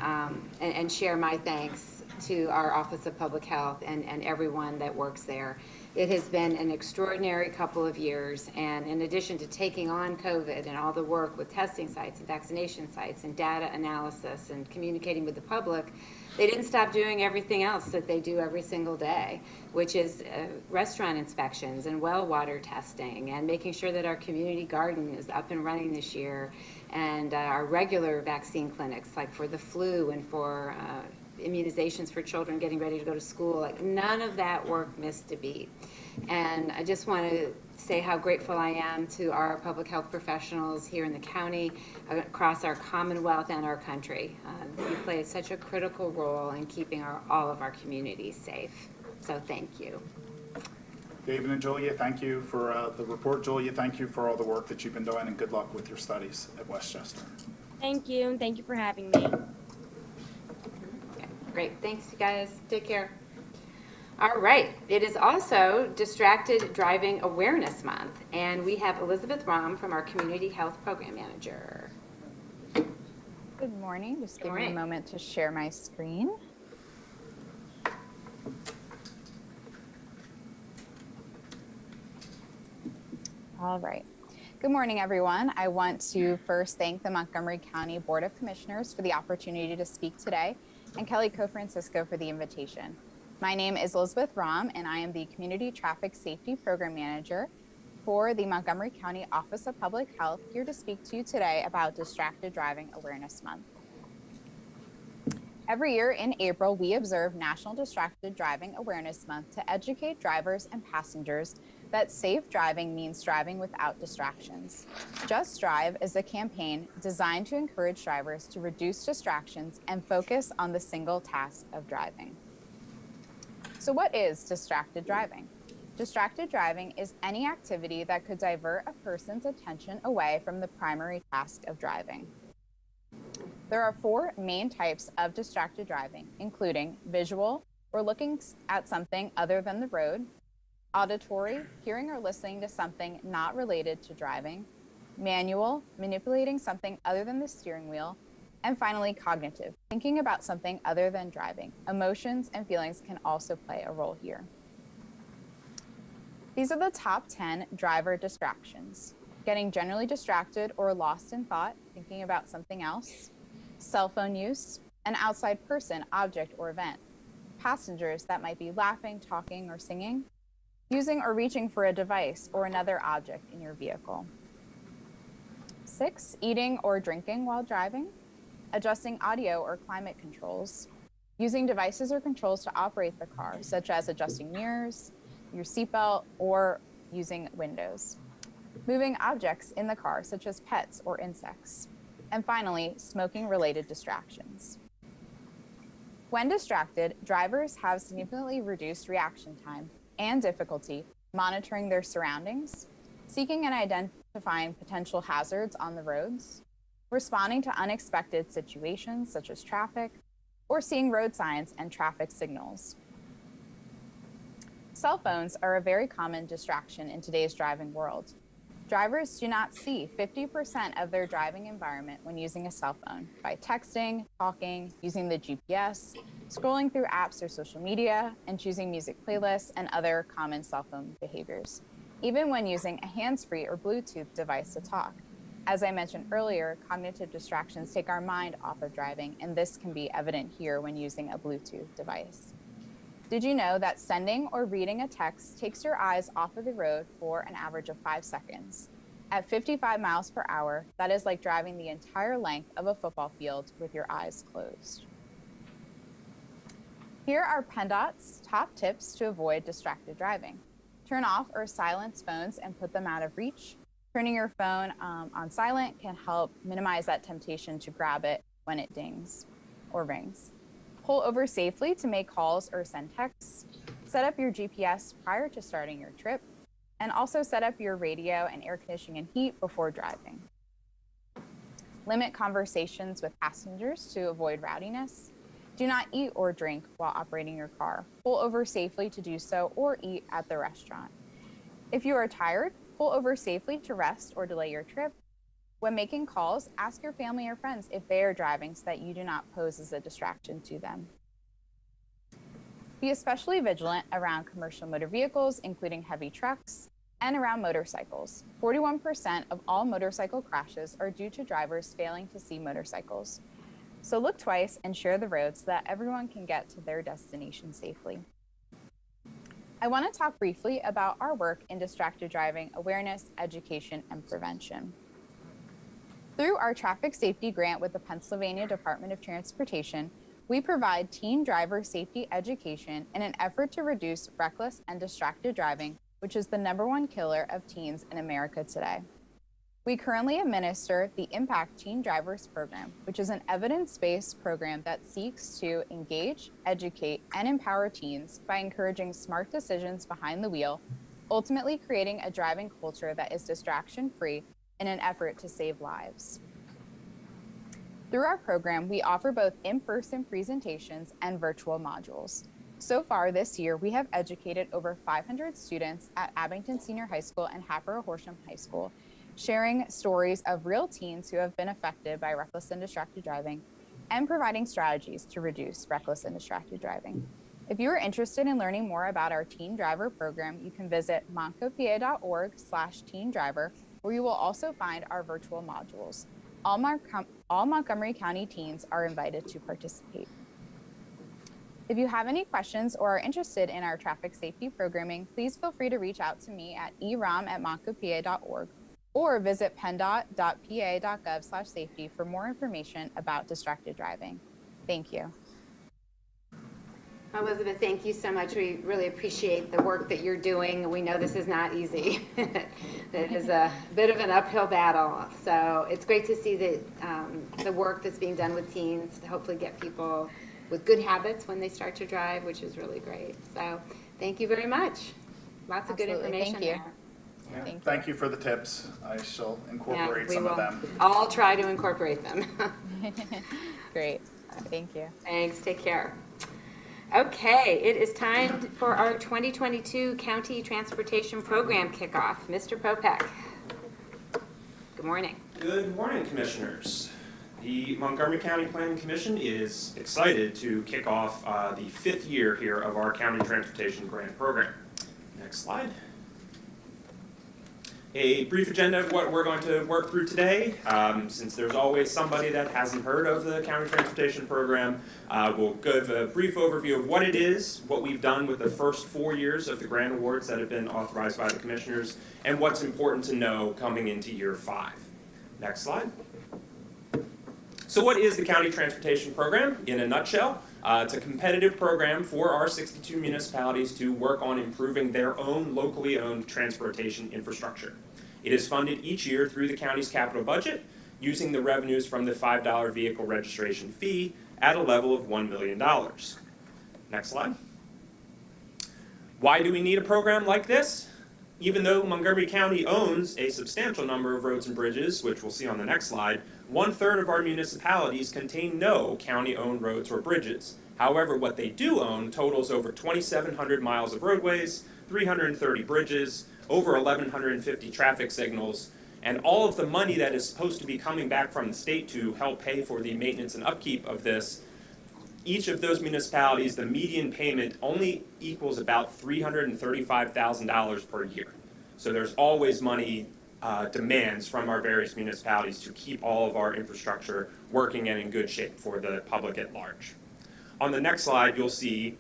and share my thanks to our Office of Public Health and everyone that works there. It has been an extraordinary couple of years, and in addition to taking on COVID and all the work with testing sites and vaccination sites and data analysis and communicating with the public, they didn't stop doing everything else that they do every single day, which is restaurant inspections and well water testing and making sure that our community garden is up and running this year, and our regular vaccine clinics, like for the flu and for immunizations for children getting ready to go to school. Like, none of that work missed a beat. And I just want to say how grateful I am to our public health professionals here in the county, across our Commonwealth and our country. You play such a critical role in keeping all of our communities safe. So thank you. David and Julia, thank you for the report. Julia, thank you for all the work that you've been doing, and good luck with your studies at Westchester. Thank you, and thank you for having me. Okay, great. Thanks, you guys. Take care. All right. It is also Distracted Driving Awareness Month, and we have Elizabeth Raum from our Community Health Program Manager. Good morning. Just give me a moment to share my screen. All right. Good morning, everyone. I want to first thank the Montgomery County Board of Commissioners for the opportunity to speak today, and Kelly Co-Francisco for the invitation. My name is Elizabeth Raum, and I am the Community Traffic Safety Program Manager for the Montgomery County Office of Public Health, here to speak to you today about Distracted Driving Awareness Month. Every year in April, we observe National Distracted Driving Awareness Month to educate drivers and passengers that safe driving means driving without distractions. Just Drive is a campaign designed to encourage drivers to reduce distractions and focus on the single task of driving. So what is distracted driving? Distracted driving is any activity that could divert a person's attention away from the primary task of driving. There are 4 main types of distracted driving, including visual, or looking at something other than the road; auditory, hearing or listening to something not related to driving; manual, manipulating something other than the steering wheel; and finally, cognitive, thinking about something other than driving. Emotions and feelings can also play a role here. These are the top 10 driver distractions: getting generally distracted or lost in thought, thinking about something else; cell phone use; an outside person, object, or event; passengers that might be laughing, talking, or singing; using or reaching for a device or another object in your vehicle. 6, eating or drinking while driving; adjusting audio or climate controls; using devices or controls to operate the car, such as adjusting mirrors, your seatbelt, or using windows; moving objects in the car, such as pets or insects; and finally, smoking-related distractions. When distracted, drivers have significantly reduced reaction time and difficulty monitoring their surroundings, seeking and identifying potential hazards on the roads, responding to unexpected situations such as traffic, or seeing road signs and traffic signals. Cell phones are a very common distraction in today's driving world. Drivers do not see 50% of their driving environment when using a cell phone by texting, talking, using the GPS, scrolling through apps or social media, and choosing music playlists and other common cell phone behaviors, even when using a hands-free or Bluetooth device to talk. As I mentioned earlier, cognitive distractions take our mind off of driving, and this can be evident here when using a Bluetooth device. Did you know that sending or reading a text takes your eyes off of the road for an average of 5 seconds? At 55 miles per hour, that is like driving the entire length of a football field with your eyes closed. Here are PennDOT's top tips to avoid distracted driving. Turn off or silence phones and put them out of reach. Turning your phone on silent can help minimize that temptation to grab it when it dings or rings. Pull over safely to make calls or send texts. Set up your GPS prior to starting your trip, and also set up your radio and air conditioning and heat before driving. Limit conversations with passengers to avoid rowdiness. Do not eat or drink while operating your car. Pull over safely to do so, or eat at the restaurant. If you are tired, pull over safely to rest or delay your trip. When making calls, ask your family or friends if they are driving so that you do not pose as a distraction to them. Be especially vigilant around commercial motor vehicles, including heavy trucks, and around motorcycles. 41% of all motorcycle crashes are due to drivers failing to see motorcycles. So look twice and share the road so that everyone can get to their destination safely. I want to talk briefly about our work in distracted driving awareness, education, and prevention. Through our traffic safety grant with the Pennsylvania Department of Transportation, we provide teen driver safety education in an effort to reduce reckless and distracted driving, which is the #1 killer of teens in America today. We currently administer the Impact Teen Drivers Program, which is an evidence-based program that seeks to engage, educate, and empower teens by encouraging smart decisions behind the wheel, ultimately creating a driving culture that is distraction-free in an effort to save lives. Through our program, we offer both in-person presentations and virtual modules. So far this year, we have educated over 500 students at Abington Senior High School and Hatboro Horsham High School, sharing stories of real teens who have been affected by reckless and distracted driving, and providing strategies to reduce reckless and distracted driving. If you are interested in learning more about our Teen Driver program, you can visit montcopa.org/teen driver, where you will also find our virtual modules. All Montgomery County teens are invited to participate. If you have any questions or are interested in our traffic safety programming, please feel free to reach out to me at erom@montcopa.org or visit pendot.pa.gov/safety for more information about distracted driving. Thank you. Elizabeth, thank you so much. We really appreciate the work that you're doing. We know this is not easy. It is a bit of an uphill battle. So it's great to see that the work that's being done with teens to hopefully get people with good habits when they start to drive, which is really great. So thank you very much. Lots of good information there. Yeah. Thank you for the tips. I shall incorporate some of them. I'll try to incorporate them. Great. Thank you. Thanks. Take care. Okay, it is time for our 2022 County Transportation Program kickoff. Mr. Popek. Good morning. Good morning, Commissioners. The Montgomery County Planning Commission is excited to kick off the 5th year here of our County Transportation Grant Program. Next slide. A brief agenda of what we're going to work through today. Since there's always somebody that hasn't heard of the County Transportation Program, we'll give a brief overview of what it is, what we've done with the first 4 years of the grant awards that have been authorized by the Commissioners, and what's important to know coming into year 5. Next slide. So what is the County Transportation Program? In a nutshell, it's a competitive program for our 62 municipalities to work on improving their own locally owned transportation infrastructure. It is funded each year through the county's capital budget using the revenues from the $5 vehicle registration fee at a level of $1 million. Next slide. Why do we need a program like this? Even though Montgomery County owns a substantial number of roads and bridges, which we'll see on the next slide, 1/3 of our municipalities contain no county-owned roads or bridges. However, what they do own totals over 2,700 miles of roadways, 330 bridges, over 1,150 traffic signals, and all of the money that is supposed to be coming back from the state to help pay for the maintenance and upkeep of this. Each of those municipalities, the median payment only equals about $335,000 per year. So there's always money demands from our various municipalities to keep all of our infrastructure working and in good shape for the public at large. On the next slide, you'll see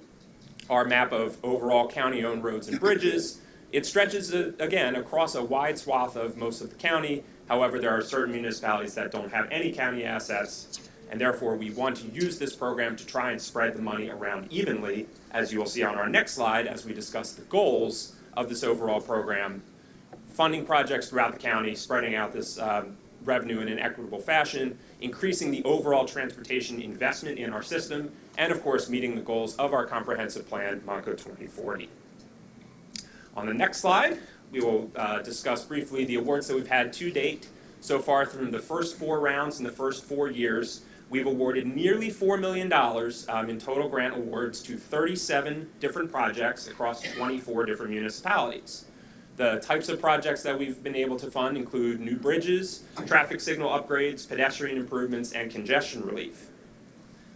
our map of overall county-owned roads and bridges. It stretches, again, across a wide swath of most of the county. However, there are certain municipalities that don't have any county assets, and therefore we want to use this program to try and spread the money around evenly, as you will see on our next slide as we discuss the goals of this overall program. Funding projects throughout the county, spreading out this revenue in an equitable fashion, increasing the overall transportation investment in our system, and of course meeting the goals of our comprehensive plan, Monco 2040. On the next slide, we will discuss briefly the awards that we've had to date. So far, from the first 4 rounds in the first 4 years, we've awarded nearly $4 million in total grant awards to 37 different projects across 24 different municipalities. The types of projects that we've been able to fund include new bridges, traffic signal upgrades, pedestrian improvements, and congestion relief.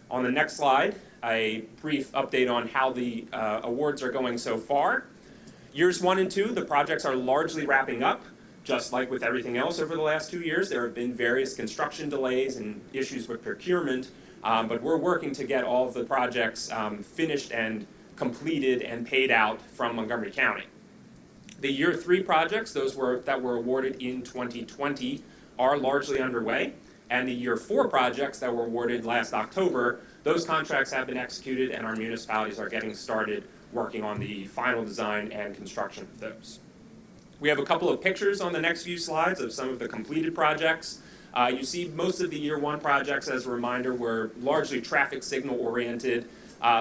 On the next slide, a brief update on how the awards are going so far. Years 1 and 2, the projects are largely wrapping up. Just like with everything else over the last 2 years, there have been various construction delays and issues with procurement, but we're working to get all of the projects finished and completed and paid out from Montgomery County. The Year 3 projects, those that were awarded in 2020, are largely underway, and the Year 4 projects that were awarded last October, those contracts have been executed and our municipalities are getting started working on the final design and construction of those. We have a couple of pictures on the next few slides of some of the completed projects. You see most of the Year 1 projects, as a reminder, were largely traffic signal oriented.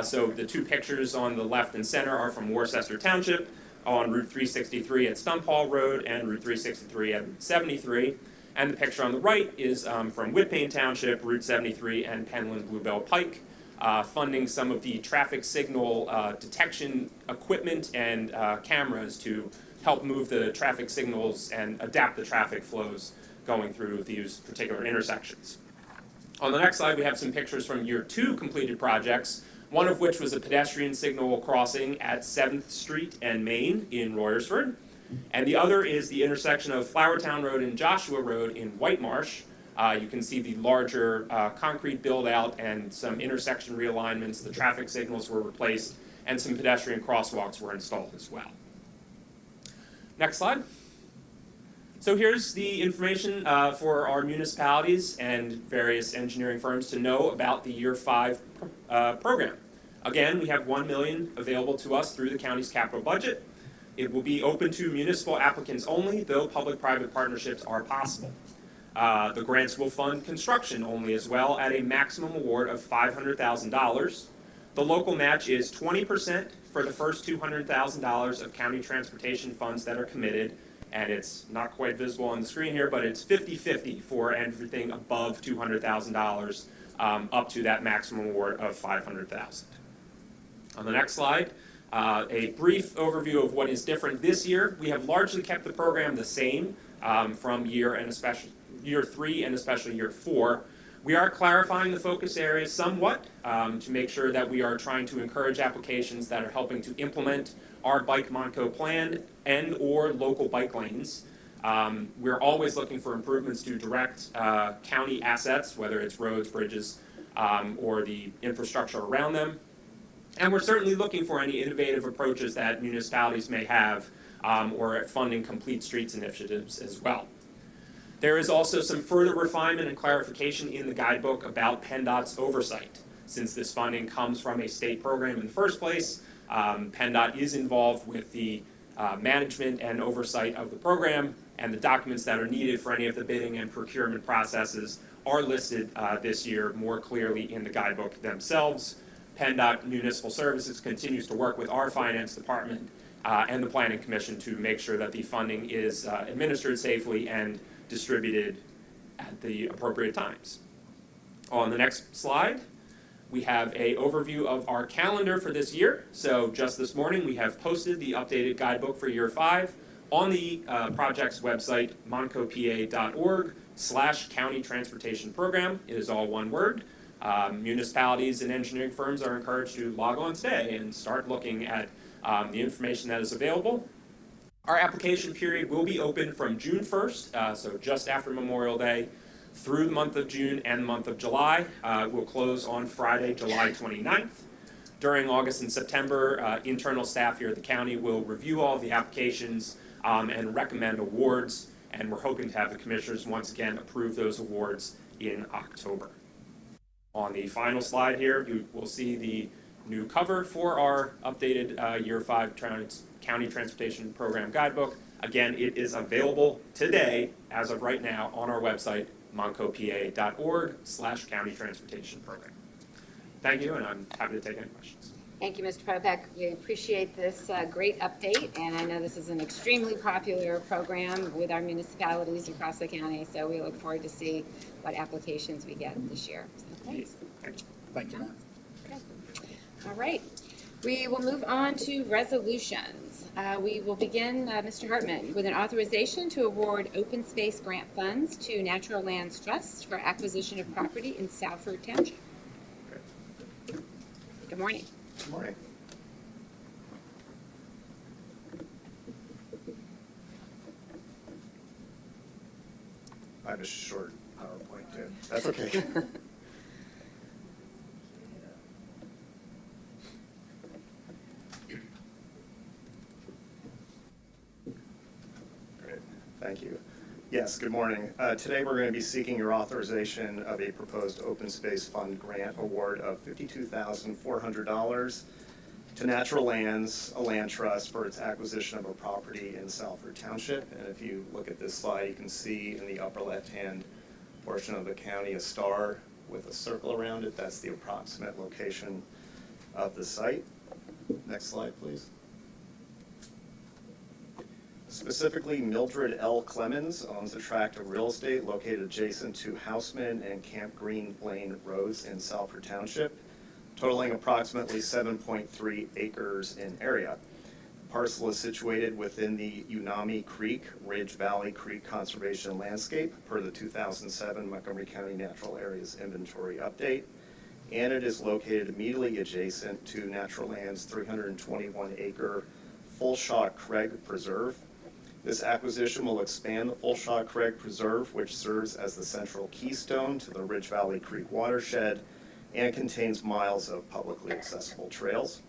So the 2 pictures on the left and center are from Worcester Township on Route 363 at Stump Hall Road and Route 363 at Route 73. And the picture on the right is from Whitpain Township, Route 73 and Penland Bluebell Pike, funding some of the traffic signal detection equipment and cameras to help move the traffic signals and adapt the traffic flows going through these particular intersections. On the next slide, we have some pictures from Year 2 completed projects, one of which was a pedestrian signal crossing at 7th Street and Main in Royersford, and the other is the intersection of Flowertown Road and Joshua Road in Whitemarsh. You can see the larger concrete build-out and some intersection realignments. The traffic signals were replaced, and some pedestrian crosswalks were installed as well. Next slide. So here's the information for our municipalities and various engineering firms to know about the Year 5 program. Again, we have $1 million available to us through the county's capital budget. It will be open to municipal applicants only, though public-private partnerships are possible. The grants will fund construction only as well at a maximum award of $500,000. The local match is 20% for the first $200,000 of county transportation funds that are committed, and it's not quite visible on the screen here, but it's 50-50 for everything above $200,000 up to that maximum award of $500,000. On the next slide, a brief overview of what is different this year. We have largely kept the program the same from Year 3 and especially Year 4. We are clarifying the focus areas somewhat to make sure that we are trying to encourage applications that are helping to implement our Bike Monco plan and or local bike lanes. We're always looking for improvements to direct county assets, whether it's roads, bridges, or the infrastructure around them. And we're certainly looking for any innovative approaches that municipalities may have or at funding complete streets initiatives as well. There is also some further refinement and clarification in the guidebook about PennDOT's oversight. Since this funding comes from a state program in the first place, PennDOT is involved with the management and oversight of the program, and the documents that are needed for any of the bidding and procurement processes are listed this year more clearly in the guidebook themselves. PennDOT Municipal Services continues to work with our finance department and the Planning Commission to make sure that the funding is administered safely and distributed at the appropriate times. On the next slide, we have an overview of our calendar for this year. So just this morning, we have posted the updated guidebook for Year 5 on the project's website, moncopa.org/county transportation program. It is all one word. Municipalities and engineering firms are encouraged to log on today and start looking at the information that is available. Our application period will be open from June 1st, so just after Memorial Day, through the month of June and the month of July. We'll close on Friday, July 29th. During August and September, internal staff here at the county will review all of the applications and recommend awards, and we're hoping to have the commissioners once again approve those awards in October. On the final slide here, you will see the new cover for our updated Year 5 County Transportation Program Guidebook. Again, it is available today, as of right now, on our website, moncopa.org/county transportation program. Thank you, and I'm happy to take any questions. Thank you, Mr. Popek. We appreciate this great update, and I know this is an extremely popular program with our municipalities across the county, so we look forward to see what applications we get this year. So thanks. Thank you, Matt. Okay. All right. We will move on to resolutions. We will begin, Mr. Hartman, with an authorization to award open space grant funds to Natural Lands Trust for acquisition of property in Salford Township. Good morning. Good morning. I have a short PowerPoint too. That's okay. Great, thank you. Yes, good morning. Today we're going to be seeking your authorization of a proposed open space fund grant award of $52,400 to Natural Lands, a land trust, for its acquisition of a property in Salford Township. And if you look at this slide, you can see in the upper left-hand portion of the county a star with a circle around it. That's the approximate location of the site. Next slide, please. Specifically, Mildred L. Clemens owns a tract of real estate located adjacent to Houseman and Camp Green Lane Roads in Salford Township, totaling approximately 7.3 acres in area. The parcel is situated within the Unami Creek, Ridge Valley Creek Conservation Landscape per the 2007 Montgomery County Natural Areas Inventory Update, and it is located immediately adjacent to Natural Lands' 321-acre Fullshaw Craig Preserve. This acquisition will expand the Fullshaw Craig Preserve, which serves as the central keystone to the Ridge Valley Creek watershed and contains miles of publicly accessible trails.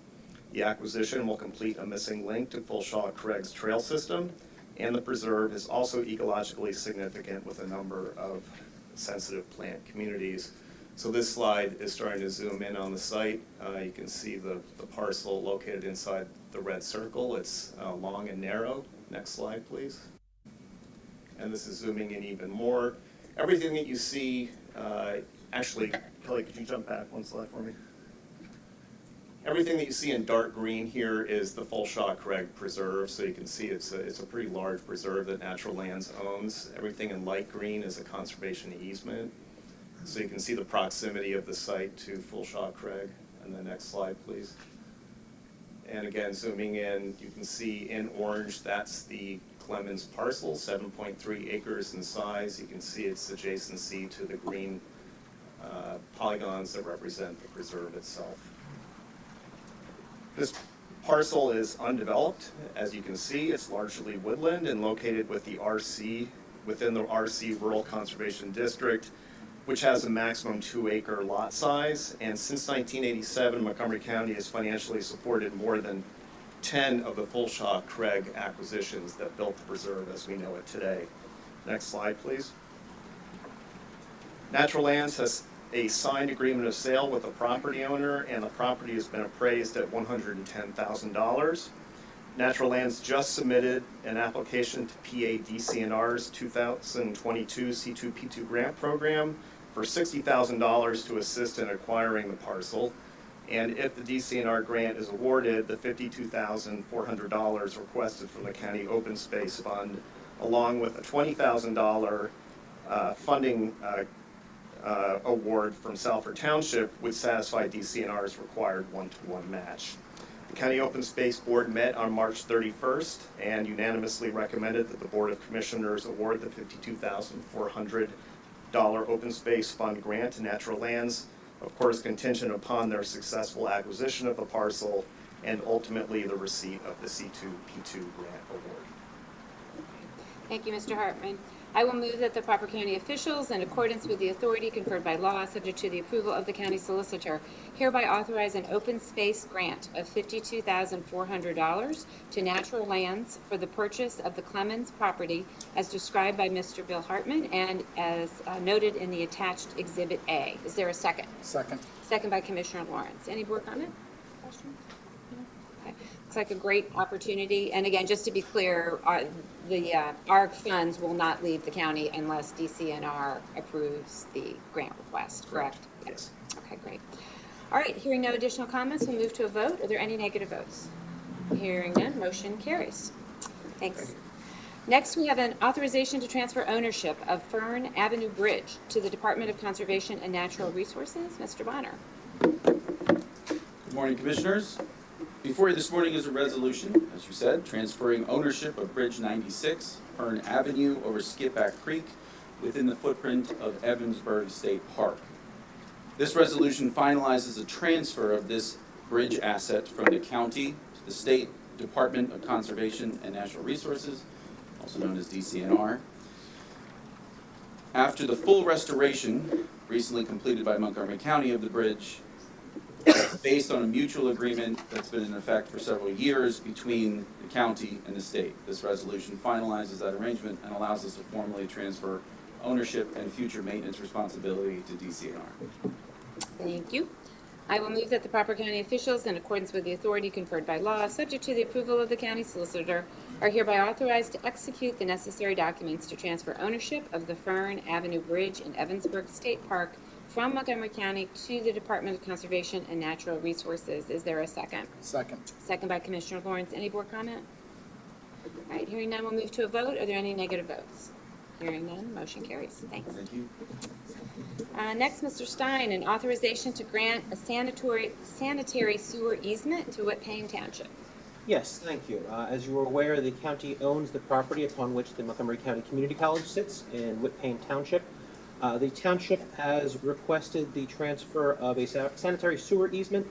The acquisition will complete a missing link to Fullshaw Craig's trail system, and the preserve is also ecologically significant with a number of sensitive plant communities. So this slide is starting to zoom in on the site. You can see the parcel located inside the red circle. It's long and narrow. Next slide, please. And this is zooming in even more. Everything that you see, actually, Kelly, could you jump back one slide for me? Everything that you see in dark green here is the Fullshaw Craig Preserve. So you can see it's a pretty large preserve that Natural Lands owns. Everything in light green is a conservation easement. So you can see the proximity of the site to Fullshaw Craig. And the next slide, please. And again, zooming in, you can see in orange, that's the Clemens parcel, 7.3 acres in size. You can see its adjacency to the green polygons that represent the preserve itself. This parcel is undeveloped. As you can see, it's largely woodland and located within the RC Rural Conservation District, which has a maximum 2-acre lot size. And since 1987, Montgomery County has financially supported more than 10 of the Fullshaw Craig acquisitions that built the preserve as we know it today. Next slide, please. Natural Lands has a signed agreement of sale with the property owner, and the property has been appraised at $110,000. Natural Lands just submitted an application to PA DCNR's 2022 C2P2 grant program for $60,000 to assist in acquiring the parcel. And if the DCNR grant is awarded, the $52,400 requested from the County Open Space Fund, along with a $20,000 funding award from Salford Township, would satisfy DCNR's required 1-to-1 match. The County Open Space Board met on March 31st and unanimously recommended that the Board of Commissioners award the $52,400 Open Space Fund grant to Natural Lands, of course contingent upon their successful acquisition of the parcel and ultimately the receipt of the C2P2 grant award. Thank you, Mr. Hartman. I will move that the proper county officials, in accordance with the authority conferred by law, subject to the approval of the county solicitor, hereby authorize an open space grant of $52,400 to Natural Lands for the purchase of the Clemens property as described by Mr. Bill Hartman and as noted in the attached Exhibit A. Is there a second? Second. Second by Commissioner Lawrence. Any board comment? Questions? No? Okay. Looks like a great opportunity. And again, just to be clear, the ARC funds will not leave the county unless DCNR approves the grant request, correct? Yes. Okay, great. All right, hearing no additional comments, we'll move to a vote. Are there any negative votes? Hearing none, motion carries. Thanks. Next, we have an authorization to transfer ownership of Fern Avenue Bridge to the Department of Conservation and Natural Resources. Mr. Bonner. Good morning, Commissioners. Before you this morning is a resolution, as you said, transferring ownership of Bridge 96, Fern Avenue over Skipback Creek within the footprint of Evansburg State Park. This resolution finalizes a transfer of this bridge asset from the county to the State Department of Conservation and Natural Resources, also known as DCNR. After the full restoration recently completed by Montgomery County of the bridge, based on a mutual agreement that's been in effect for several years between the county and the state. This resolution finalizes that arrangement and allows us to formally transfer ownership and future maintenance responsibility to DCNR. Thank you. I will move that the proper county officials, in accordance with the authority conferred by law, subject to the approval of the county solicitor, are hereby authorized to execute the necessary documents to transfer ownership of the Fern Avenue Bridge in Evansburg State Park from Montgomery County to the Department of Conservation and Natural Resources. Is there a second? Second. Second by Commissioner Lawrence. Any board comment? All right, hearing none, we'll move to a vote. Are there any negative votes? Hearing none, motion carries. Thanks. Thank you. Next, Mr. Stein, an authorization to grant a sanitary sewer easement to Whitpain Township. Yes, thank you. As you are aware, the county owns the property upon which the Montgomery County Community College sits in Whitpain Township. The township has requested the transfer of a sanitary sewer easement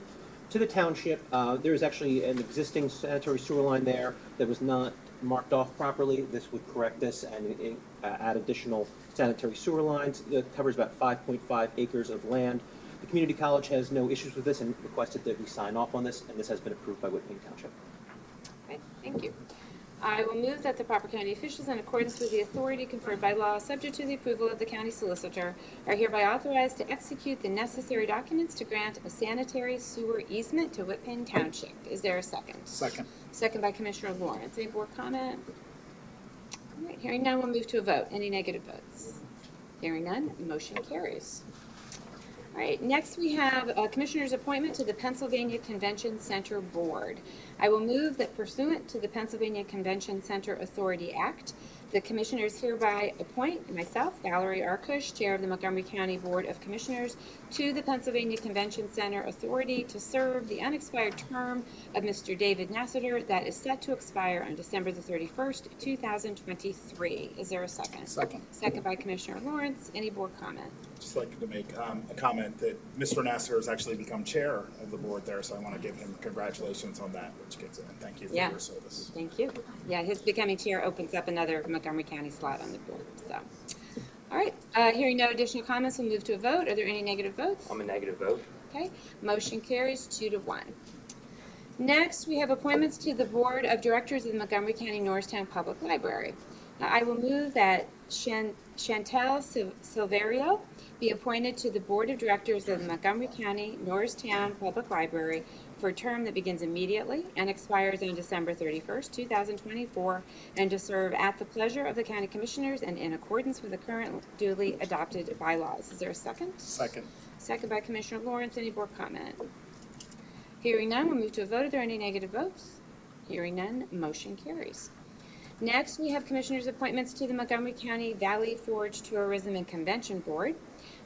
to the township. There is actually an existing sanitary sewer line there that was not marked off properly. This would correct this and add additional sanitary sewer lines. It covers about 5.5 acres of land. The community college has no issues with this and requested that we sign off on this, and this has been approved by Whitpain Township. Okay, thank you. I will move that the proper county officials, in accordance with the authority conferred by law, subject to the approval of the county solicitor, are hereby authorized to execute the necessary documents to grant a sanitary sewer easement to Whitpain Township. Is there a second? Second. Second by Commissioner Lawrence. Any board comment? All right, hearing none, we'll move to a vote. Any negative votes? Hearing none, motion carries. All right, next we have a commissioner's appointment to the Pennsylvania Convention Center Board. I will move that pursuant to the Pennsylvania Convention Center Authority Act, the commissioners hereby appoint myself, Valerie Arkoosh, Chair of the Montgomery County Board of Commissioners, to the Pennsylvania Convention Center Authority to serve the unexpired term of Mr. David Nassiter that is set to expire on December the 31st, 2023. Is there a second? Second. Second by Commissioner Lawrence. Any board comment? Just like to make a comment that Mr. Nasser has actually become chair of the board there, so I want to give him congratulations on that, which gets in. Thank you for your service. Thank you. Yeah, his becoming chair opens up another Montgomery County slot on the board. So, all right. Hearing no additional comments, we'll move to a vote. Are there any negative votes? I'm a negative vote. Okay. Motion carries 2-1. Next, we have appointments to the Board of Directors of the Montgomery County Norristown Public Library. I will move that Chantel Silverio be appointed to the Board of Directors of the Montgomery County Norristown Public Library for a term that begins immediately and expires on December 31st, 2024, and to serve at the pleasure of the County Commissioners and in accordance with the current duly adopted bylaws. Is there a second? Second. Second by Commissioner Lawrence. Any board comment? Hearing none, we'll move to a vote. Are there any negative votes? Hearing none, motion carries. Next, we have Commissioners' appointments to the Montgomery County Valley Forge Tourism and Convention Board.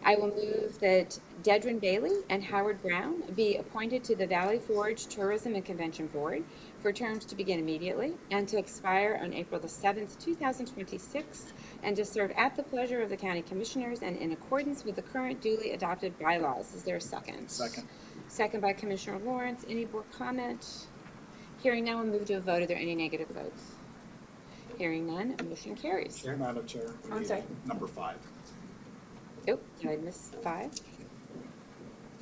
I will move that Dedrin Bailey and Howard Brown be appointed to the Valley Forge Tourism and Convention Board for terms to begin immediately and to expire on April the 7th, 2026, and to serve at the pleasure of the County Commissioners and in accordance with the current duly adopted bylaws. Is there a second? Second. Second by Commissioner Lawrence. Any board comment? Hearing none, we'll move to a vote. Are there any negative votes? Hearing none, motion carries. Madam Chair. we I'm need sorry. Number 5. Oh, did I miss 5?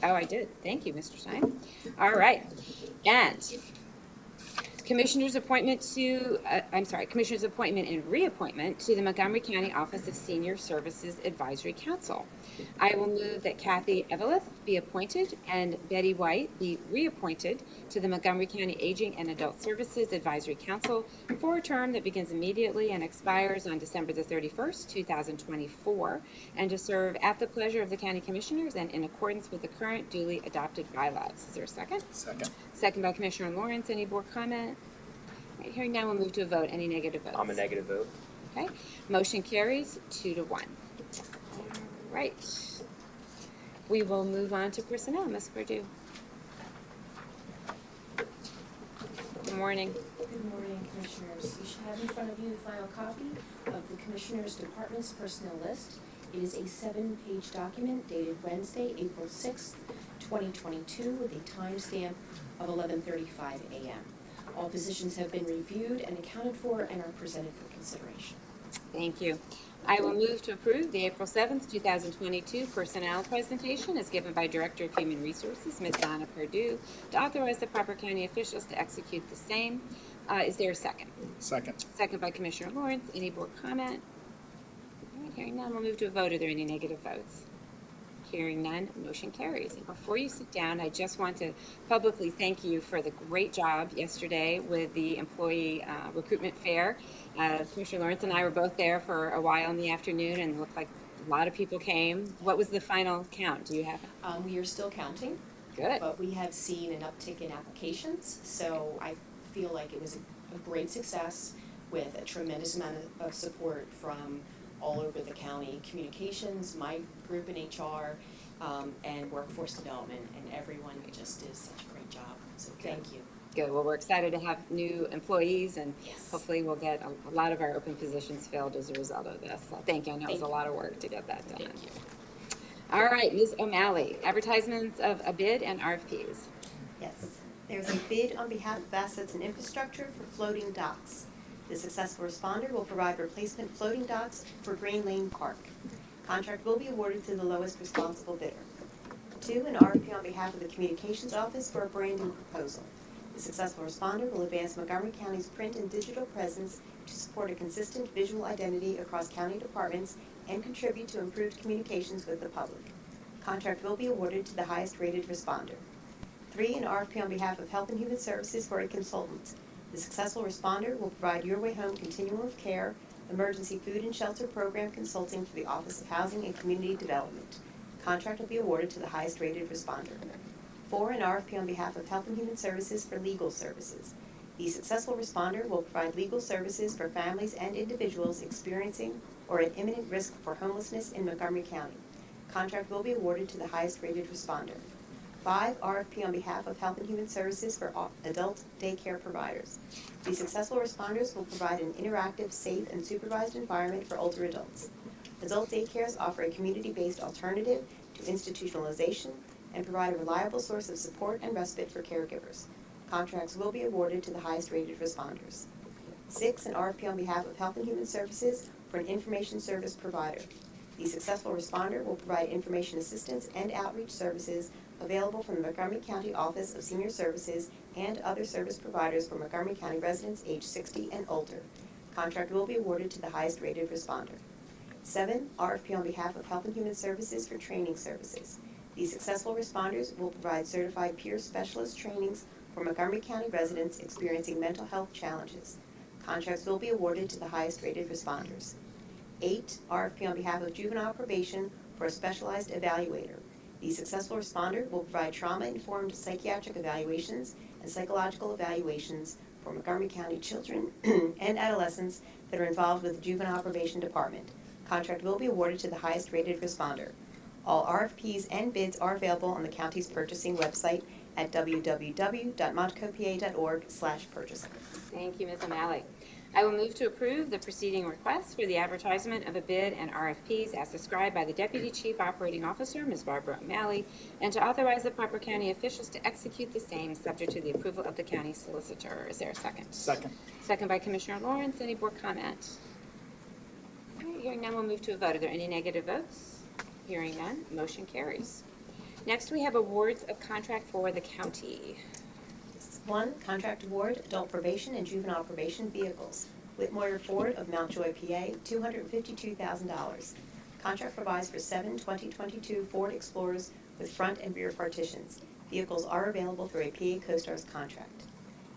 Oh, I did. Thank you, Mr. Stein. All right. And Commissioner's appointment and reappointment to the Montgomery County Office of Senior Services Advisory Council. I will move that Kathy Eveleth be appointed and Betty White be reappointed to the Montgomery County Aging and Adult Services Advisory Council for a term that begins immediately and expires on December the 31st, 2024, and to serve at the pleasure of the County Commissioners and in accordance with the current duly adopted bylaws. Is there a second? Second. Second by Commissioner Lawrence. Any board comment? All right, hearing none, we'll move to a vote. Any negative votes? I'm a negative vote. Okay. Motion carries 2-1. Right. We will move on to personnel. Ms. Pardieu. Good morning. Good morning, Commissioners. You should have in front of you the final copy of the Commissioners' Department's personnel list. It is a 7-page document dated Wednesday, April 6th, 2022 with a timestamp of 11:35 a.m. All positions have been reviewed and accounted for and are presented for consideration. Thank you. I will move to approve the April 7th, 2022 personnel presentation as given by Director of Human Resources, Ms. Donna Pardieu, to authorize the proper county officials to execute the same. Is there a second? Second. Second by Commissioner Lawrence. Any board comment? All right, hearing none, we'll move to a vote. Are there any negative votes? Hearing none, motion carries. And before you sit down, I just want to publicly thank you for the great job yesterday with the employee recruitment fair. Commissioner Lawrence and I were both there for a while in the afternoon, and it looked like a lot of people came. What was the final count? Do you have it? We are still counting. Good. But we have seen an uptick in applications, so I feel like it was a great success with a tremendous amount of support from all over the county, communications, my group in HR, and workforce development, and everyone just did such a great job, so thank you. Good. Well, we're excited to have new employees, and hopefully we'll get a lot of our open positions filled as a result of this. So thank you. I know it was a lot of work to get that done. Thank you. All right, Ms. O'Malley, advertisements of a bid and RFPs. Yes, there's a bid on behalf of Assets and Infrastructure for floating docks. The successful responder will provide replacement floating docks for Green Lane Park. Contract will be awarded to the lowest responsible bidder. 2, an RFP on behalf of the Communications Office for a branding proposal. The successful responder will advance Montgomery County's print and digital presence to support a consistent visual identity across county departments and contribute to improved communications with the public. Contract will be awarded to the highest rated responder. 3, an RFP on behalf of Health and Human Services for a consultant. The successful responder will provide Your Way Home Continuum of Care, Emergency Food and Shelter Program Consulting for the Office of Housing and Community Development. Contract will be awarded to the highest rated responder. 4, an RFP on behalf of Health and Human Services for legal services. The successful responder will provide legal services for families and individuals experiencing or at imminent risk for homelessness in Montgomery County. Contract will be awarded to the highest rated responder. 5, RFP on behalf of Health and Human Services for adult daycare providers. The successful responders will provide an interactive, safe, and supervised environment for older adults. Adult daycares offer a community-based alternative to institutionalization and provide a reliable source of support and respite for caregivers. Contracts will be awarded to the highest rated responders. 6, an RFP on behalf of Health and Human Services for an information service provider. The successful responder will provide information assistance and outreach services available from the Montgomery County Office of Senior Services and other service providers for Montgomery County residents age 60 and older. Contract will be awarded to the highest rated responder. 7, RFP on behalf of Health and Human Services for training services. The successful responders will provide certified peer specialist trainings for Montgomery County residents experiencing mental health challenges. Contracts will be awarded to the highest rated responders. 8, RFP on behalf of Juvenile Probation for a specialized evaluator. The successful responder will provide trauma-informed psychiatric evaluations and psychological evaluations for Montgomery County children and adolescents that are involved with the Juvenile Probation Department. Contract will be awarded to the highest rated responder. All RFPs and bids are available on the county's purchasing website at www.montcopa.org/purchasing. Thank you, Ms. O'Malley. I will move to approve the preceding request for the advertisement of a bid and RFPs as described by the Deputy Chief Operating Officer, Ms. Barbara O'Malley, and to authorize the proper county officials to execute the same subject to the approval of the county solicitor. Is there a second? Second. Second by Commissioner Lawrence. Any board comment? All right, hearing none, we'll move to a vote. Are there any negative votes? Hearing none, motion carries. Next, we have awards of contract for the county. 1, contract award, adult probation and juvenile probation vehicles. Whitmoyer Ford of Mountjoy, PA, $252,000. Contract provides for 7 2022 Ford Explorers with front and rear partitions. Vehicles are available through a PA CoStarz contract.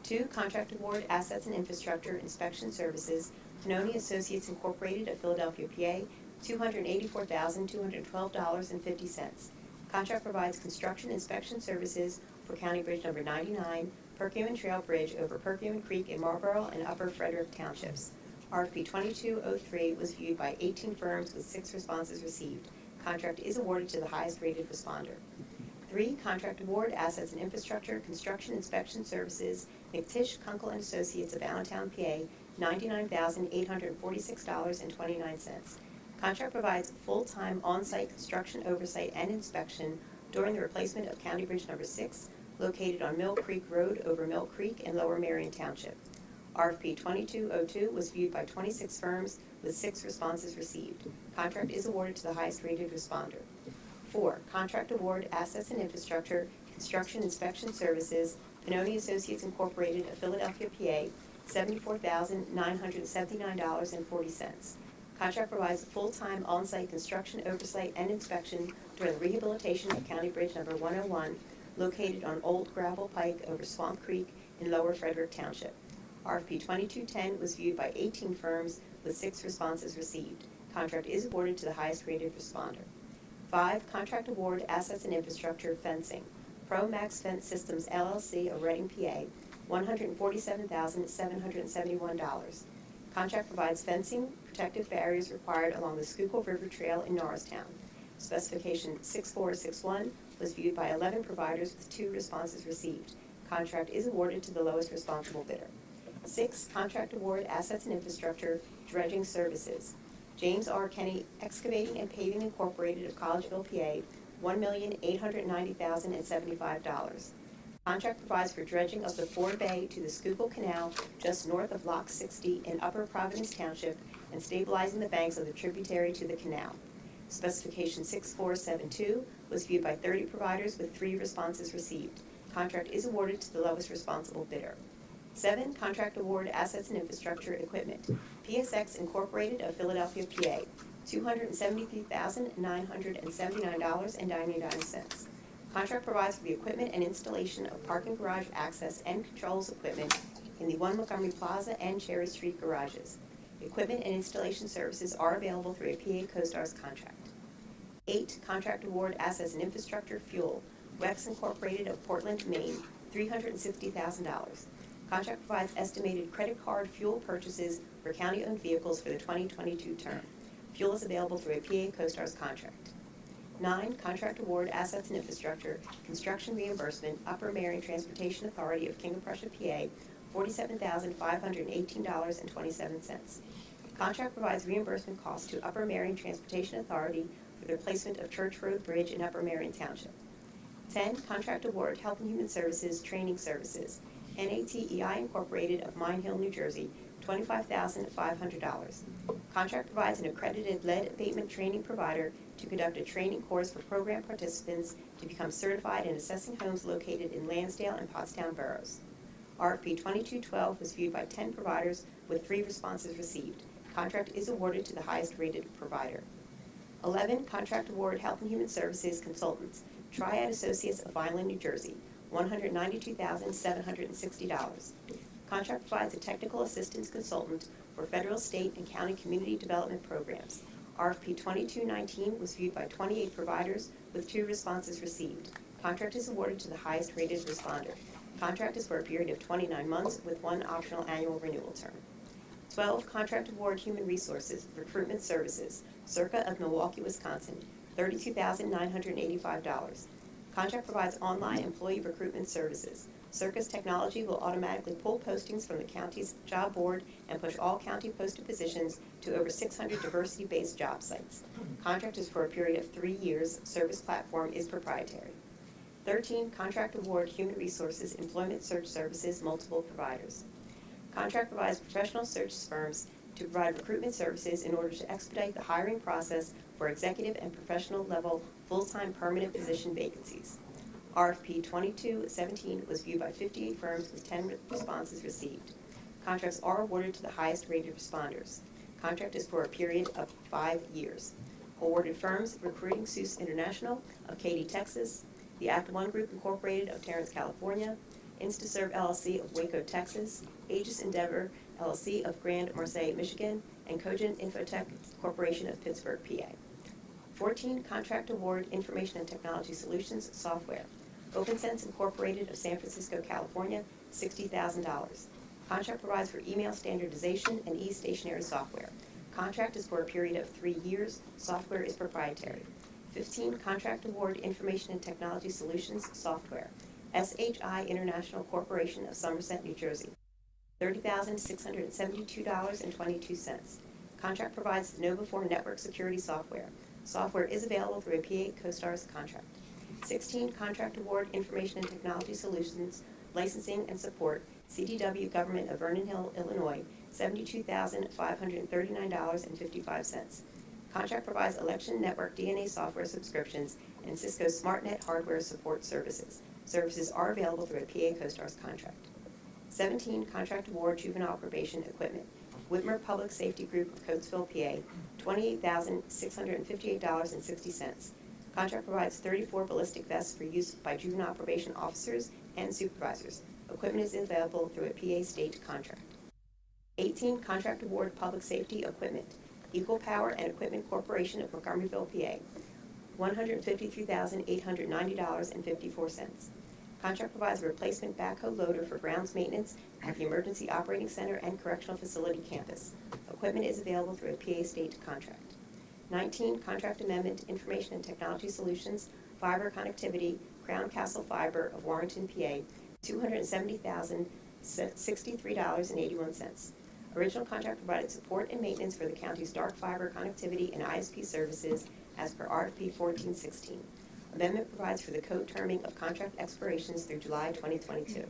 2, contract award, assets and infrastructure inspection services. Picchioni Associates Incorporated of Philadelphia, PA, $284,212.50. Contract provides construction inspection services for County Bridge number 99, Procurement Trail Bridge over Procurement Creek in Marlborough and Upper Frederick Townships. RFP 2203 was viewed by 18 firms with 6 responses received. Contract is awarded to the highest rated responder. 3, contract award, assets and infrastructure, construction inspection services, McTish, Kunkel and Associates of Allentown, PA, $99,846.29. Contract provides full-time on-site construction oversight and inspection during the replacement of County Bridge Number 6, located on Mill Creek Road over Mill Creek in Lower Marion Township. RFP 2202 was viewed by 26 firms with 6 responses received. Contract is awarded to the highest rated responder. 4, contract award, assets and infrastructure, construction inspection services, Picchioni Associates Incorporated of Philadelphia, PA, $74,979.40. Contract provides full-time on-site construction oversight and inspection during the rehabilitation of County Bridge Number 101, located on Old Gravel Pike over Swamp Creek in Lower Frederick Township. RFP 2210 was viewed by 18 firms with 6 responses received. Contract is awarded to the highest rated responder. 5, contract award, assets and infrastructure, fencing. Pro Max Fence Systems LLC of Reading, PA, $147,771. Contract provides fencing, protective barriers required along the Schuylkill River Trail in Norristown. Specification 6461 was viewed by 11 providers with 2 responses received. Contract is awarded to the lowest responsible bidder. 6, contract award, assets and infrastructure, dredging services. James R. Kenny Excavating and Paving Incorporated of Collegeville, PA, $1,890,075. Contract provides for dredging of the Ford Bay to the Schuylkill Canal just north of Lock 60 in Upper Providence Township and stabilizing the banks of the tributary to the canal. Specification 6472 was viewed by 30 providers with 3 responses received. Contract is awarded to the lowest responsible bidder. 7, contract award, assets and infrastructure, equipment. PSX Incorporated of Philadelphia, PA, $273,979.99. Contract provides for the equipment and installation of parking garage access and controls equipment in the 1 Montgomery Plaza and Cherry Street garages. Equipment and installation services are available through a PA CoStarz contract. 8, contract award, assets and infrastructure, fuel. Wex Incorporated of Portland, Maine, $360,000. Contract provides estimated credit card fuel purchases for county-owned vehicles for the 2022 term. Fuel is available through a PA CoStarz contract. 9, contract award, assets and infrastructure, construction reimbursement, Upper Marion Transportation Authority of King of Prussia, PA, $47,518.27. Contract provides reimbursement costs to Upper Marion Transportation Authority for the replacement of Church Road Bridge in Upper Marion Township. 10, contract award, Health and Human Services, training services. NATEI Incorporated of Mine Hill, New Jersey, $25,500. Contract provides an accredited lead abatement training provider to conduct a training course for program participants to become certified in assessing homes located in Lansdale and Pottstown boroughs. RFP 2212 was viewed by 10 providers with 3 responses received. Contract is awarded to the highest rated provider. 11, contract award, Health and Human Services consultants. Triad Associates of Vineland, New Jersey, $192,760. Contract provides a technical assistance consultant for federal, state, and county community development programs. RFP 2219 was viewed by 28 providers with 2 responses received. Contract is awarded to the highest rated responder. Contract is for a period of 29 months with 1 optional annual renewal term. 12, contract award, human resources, recruitment services, Circa of Milwaukee, Wisconsin, $32,985. Contract provides online employee recruitment services. Circa's technology will automatically pull postings from the county's job board and push all county posted positions to over 600 diversity-based job sites. Contract is for a period of 3 years. Service platform is proprietary. 13, contract award, human resources, employment search services, multiple providers. Contract provides professional search firms to provide recruitment services in order to expedite the hiring process for executive and professional level full-time permanent position vacancies. RFP 2217 was viewed by 58 firms with 10 responses received. Contracts are awarded to the highest rated responders. Contract is for a period of 5 years. Awarded firms: Recruiting Seuss International of Katy, Texas, the Act One Group Incorporated of Terrence, California, InstaServe LLC of Waco, Texas, Aegis Endeavor LLC of Grand Marseille, Michigan, and Cogent Infotech Corporation of Pittsburgh, PA. 14, contract award, Information and Technology Solutions software. OpenSense Incorporated of San Francisco, California, $60,000. Contract provides for email standardization and e-stationery software. Contract is for a period of 3 years. Software is proprietary. 15, contract award, Information and Technology Solutions software. SHI International Corporation of Somerset, New Jersey, $30,672.22. Contract provides the Nova 4 network security software. Software is available through a PA CoStarz contract. 16, contract award, Information and Technology Solutions, licensing and support, CDW Government of Vernon Hill, Illinois, $72,539.55. Contract provides election network DNA software subscriptions and Cisco SmartNet hardware support services. Services are available through a PA CoStarz contract. 17, contract award, juvenile probation equipment, Whitmer Public Safety Group of Coatesville, PA, $28,658.60. Contract provides 34 ballistic vests for use by juvenile probation officers and supervisors. Equipment is available through a PA state contract. 18, contract award, public safety equipment, Equal Power and Equipment Corporation of Montgomeryville, PA, $153,890.54. Contract provides a replacement backhoe loader for grounds maintenance at the Emergency Operating Center and Correctional Facility campus. Equipment is available through a PA state contract. 19, contract amendment, Information and Technology Solutions, fiber connectivity, Crown Castle Fiber of Warrington, PA, $270,063.81. Original contract provided support and maintenance for the county's dark fiber connectivity and ISP services as per RFP 1416. Amendment provides for the code terming of contract expirations through July 2022.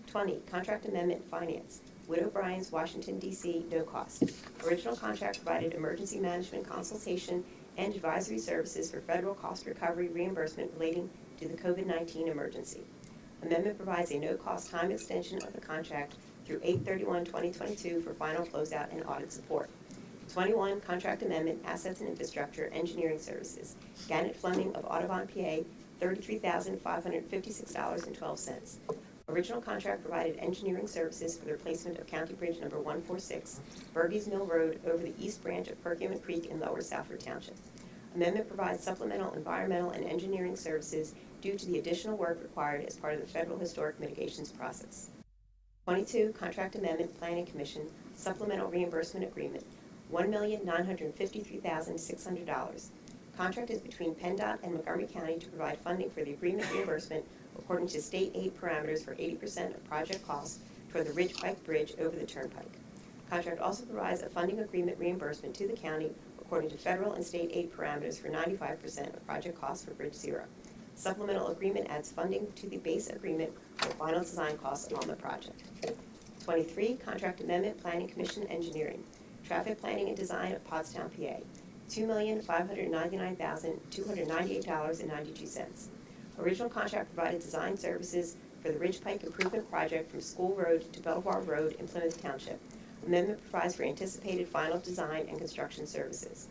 20, contract amendment, finance, Widow Bryan's, Washington, D.C., no cost. Original contract provided emergency management consultation and advisory services for federal cost recovery reimbursement relating to the COVID-19 emergency. Amendment provides a no-cost time extension of the contract through 8/31/2022 for final closeout and audit support. 21, contract amendment, assets and infrastructure, engineering services, Gannett Fleming of Audubon, PA, $33,556.12. Original contract provided engineering services for the replacement of County Bridge number 146, Bergey's Mill Road, over the east branch of Procurement Creek in Lower Salford Township. Amendment provides supplemental environmental and engineering services due to the additional work required as part of the Federal Historic Mitigations process. 22, contract amendment, Planning Commission, supplemental reimbursement agreement, $1,953,600. Contract is between PennDOT and Montgomery County to provide funding for the agreement reimbursement according to state aid parameters for 80% of project costs toward the Ridge Pike Bridge over the Turnpike. Contract also provides a funding agreement reimbursement to the county according to federal and state aid parameters for 95% of project costs for Bridge Zero. Supplemental agreement adds funding to the base agreement for final design costs on the project. 23, contract amendment, Planning Commission, engineering, traffic planning and design of Pottstown, PA, $2,599,298.92. Original contract provided design services for the Ridge Pike Improvement Project from School Road to Belvoir Road in Plymouth Township. Amendment provides for anticipated final design and construction services.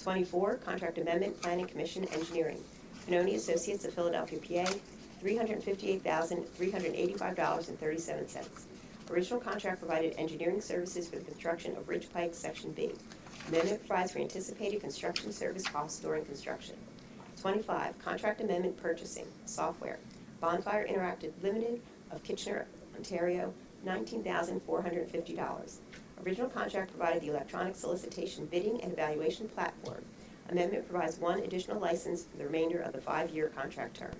24, contract amendment, Planning Commission, engineering, Picchioni Associates of Philadelphia, PA, $358,385.37. Original contract provided engineering services for the construction of Ridge Pike Section B. Amendment provides for anticipated construction service costs during construction. 25, contract amendment, purchasing, software, Bonfire Interactive Limited of Kitchener, Ontario, $19,450. Original contract provided the electronic solicitation bidding and evaluation platform. Amendment provides one additional license for the remainder of the 5-year contract term.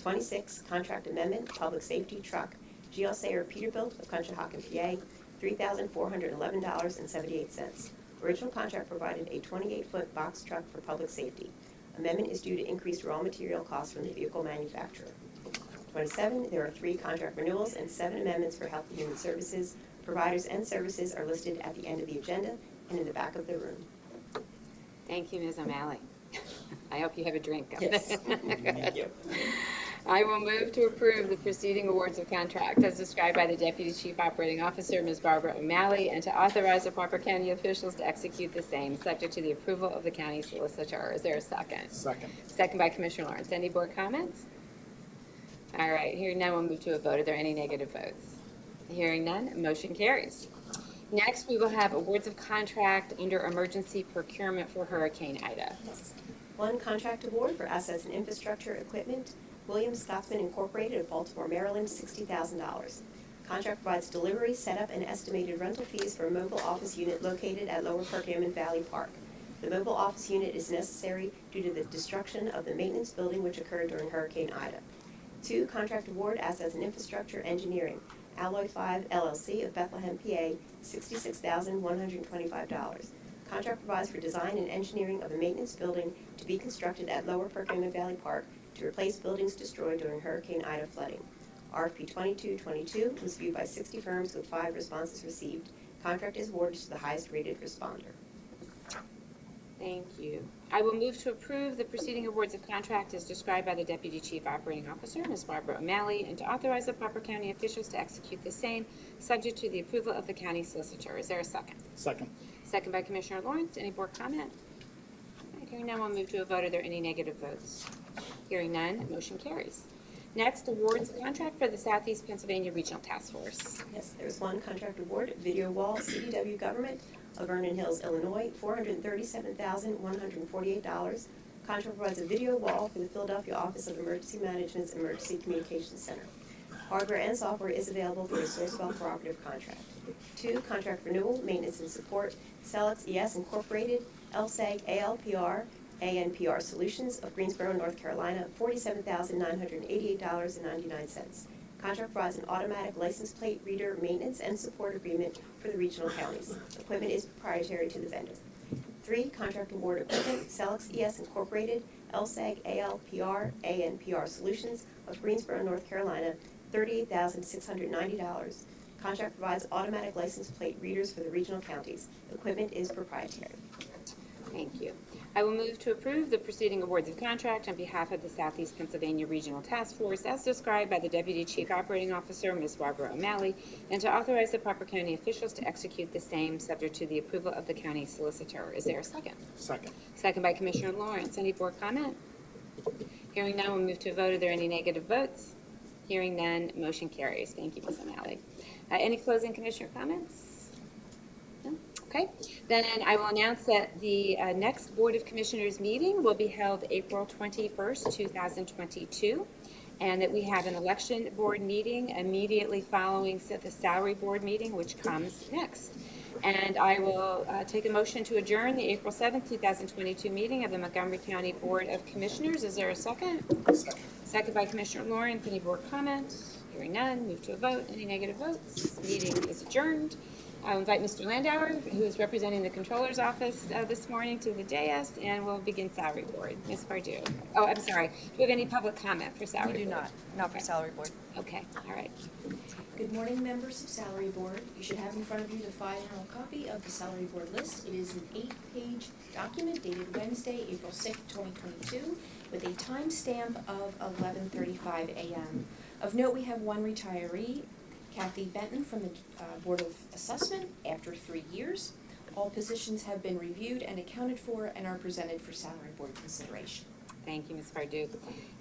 26, contract amendment, public safety truck, G.L. Sayer Peterbilt of Conshohocken, PA, $3,411.78. Original contract provided a 28-foot box truck for public safety. Amendment is due to increased raw material costs from the vehicle manufacturer. 27, there are 3 contract renewals and 7 amendments for health and human services. Providers and services are listed at the end of the agenda and in the back of the room. Thank you, Ms. O'Malley. I hope you have a drink. Yes. Thank you. I will move to approve the preceding awards of contract as described by the Deputy Chief Operating Officer, Ms. Barbara O'Malley, and to authorize the proper county officials to execute the same, subject to the approval of the county solicitor. Is there a second? Second. Second by Commissioner Lawrence. Any board comments? All right, hearing none, we'll move to a vote. Are there any negative votes? Hearing none, motion carries. Next, we will have awards of contract under emergency procurement for Hurricane Ida. Yes. 1, contract award for assets and infrastructure equipment, Williams Scotsman Incorporated of Baltimore, Maryland, $60,000. Contract provides delivery, setup, and estimated rental fees for a mobile office unit located at Lower Perkiomen Valley Park. The mobile office unit is necessary due to the destruction of the maintenance building which occurred during Hurricane Ida. 2, contract award, assets and infrastructure, engineering, Alloy 5 LLC of Bethlehem, PA, $66,125. Contract provides for design and engineering of a maintenance building to be constructed at Lower Perkiomen Valley Park to replace buildings destroyed during Hurricane Ida flooding. RFP 2222 was viewed by 60 firms with 5 responses received. Contract is awarded to the highest rated responder. Thank you. I will move to approve the preceding awards of contract as described by the Deputy Chief Operating Officer, Ms. Barbara O'Malley, and to authorize the proper county officials to execute the same, subject to the approval of the county solicitor. Is there a second? Second. Second by Commissioner Lawrence. Any board comment? All right, hearing none, we'll move to a vote. Are there any negative votes? Hearing none, motion carries. Next, awards of contract for the Southeast Pennsylvania Regional Task Force. Yes, there's one contract award, Video Wall, CDW Government of Vernon Hills, Illinois, $437,148. Contract provides a video wall for the Philadelphia Office of Emergency Management's Emergency Communications Center. Hardware and software is available through a Sourcewell cooperative contract. 2, contract renewal, maintenance and support, Celix ES Incorporated, LSAG ALPR, ANPR Solutions of Greensboro, North Carolina, $47,988.99. Contract provides an automatic license plate reader maintenance and support agreement for the regional counties. Equipment is proprietary to the vendor. 3, contract award equipment, Celix ES Incorporated, LSAG ALPR, ANPR Solutions of Greensboro, North Carolina, $38,690. Contract provides automatic license plate readers for the regional counties. Equipment is proprietary. Thank you. I will move to approve the preceding awards of contract on behalf of the Southeast Pennsylvania Regional Task Force as described by the Deputy Chief Operating Officer, Ms. Barbara O'Malley, and to authorize the proper county officials to execute the same subject to the approval of the county solicitor. Is there a second? Second. Second by Commissioner Lawrence. Any board comment? Hearing none, we'll move to a vote. Are there any negative votes? Hearing none, motion carries. Thank you, Ms. O'Malley. Any closing commissioner comments? No? Okay. Then I will announce that the next Board of Commissioners meeting will be held April 21st, 2022, and that we have an election board meeting immediately following the salary board meeting, which comes next. And I will take a motion to adjourn the April 7th, 2022 meeting of the Montgomery County Board of Commissioners. Is there a second? Second. Second by Commissioner Lawrence. Any board comments? Hearing none, move to a vote. Any negative votes? Meeting is adjourned. I'll invite Mr. Landauer, who is representing the Controller's Office this morning, to the dais, and we'll begin salary board. Ms. Pardieu. Oh, I'm sorry. Do we have any public comment for salary board? We do not for salary board. Okay, all right. Good morning, members of Salary Board. You should have in front of you the final copy of the Salary Board list. It is an 8-page document dated Wednesday, April 6th, 2022, with a timestamp of 11:35 a.m. Of note, we have one retiree, Kathy Benton from the Board of Assessment after 3 years. All positions have been reviewed and accounted for and are presented for Salary Board consideration. Thank you, Ms. Pardieu.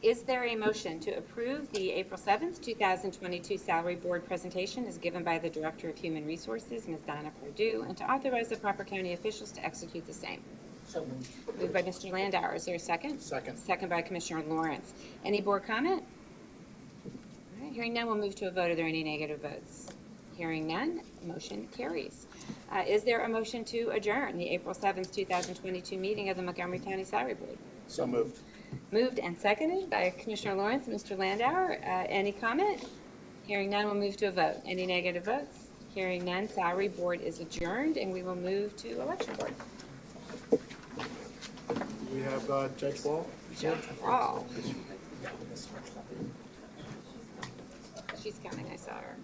Is there a motion to approve the April 7th, 2022 Salary Board presentation as given by the Director of Human Resources, Ms. Donna Pardieu, and to authorize the proper county officials to execute the same? So moved. Moved by Mr. Landauer. Is there a second? Second. Second by Commissioner Lawrence. Any board comment? All right, hearing none, we'll move to a vote. Are there any negative votes? Hearing none, motion carries. Is there a motion to adjourn the April 7th, 2022 meeting of the Montgomery County Salary Board? So moved. Moved and seconded by Commissioner Lawrence and Mr. Landauer. Any comment? Hearing none, we'll move to a vote. Any negative votes? Hearing none, Salary Board is adjourned, and we will move to Election Board. We have Judge Wall. Judge Wall. She's coming, I saw her.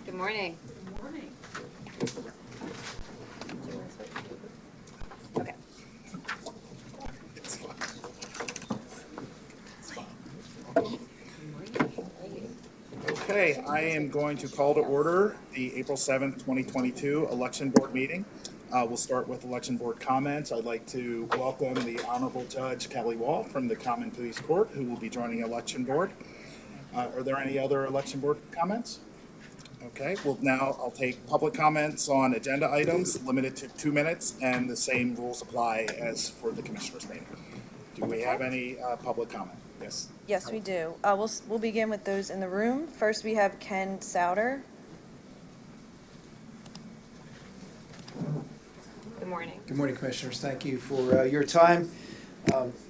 Good morning. Good morning. Okay. Okay, I am going to call to order the April 7th, 2022 Election Board meeting. We'll start with Election Board comments. I'd like to welcome the Honorable Judge Kelly Wall from the Common Pleas Court, who will be joining Election Board. Are there any other Election Board comments? Okay, well now I'll take public comments on agenda items limited to 2 minutes, and the same rules apply as for the Commissioners meeting. Do we have any public comment? Yes. Yes, we do. We'll begin with those in the room. First, we have Ken Souter. Good morning. Good morning, Commissioners. Thank you for your time.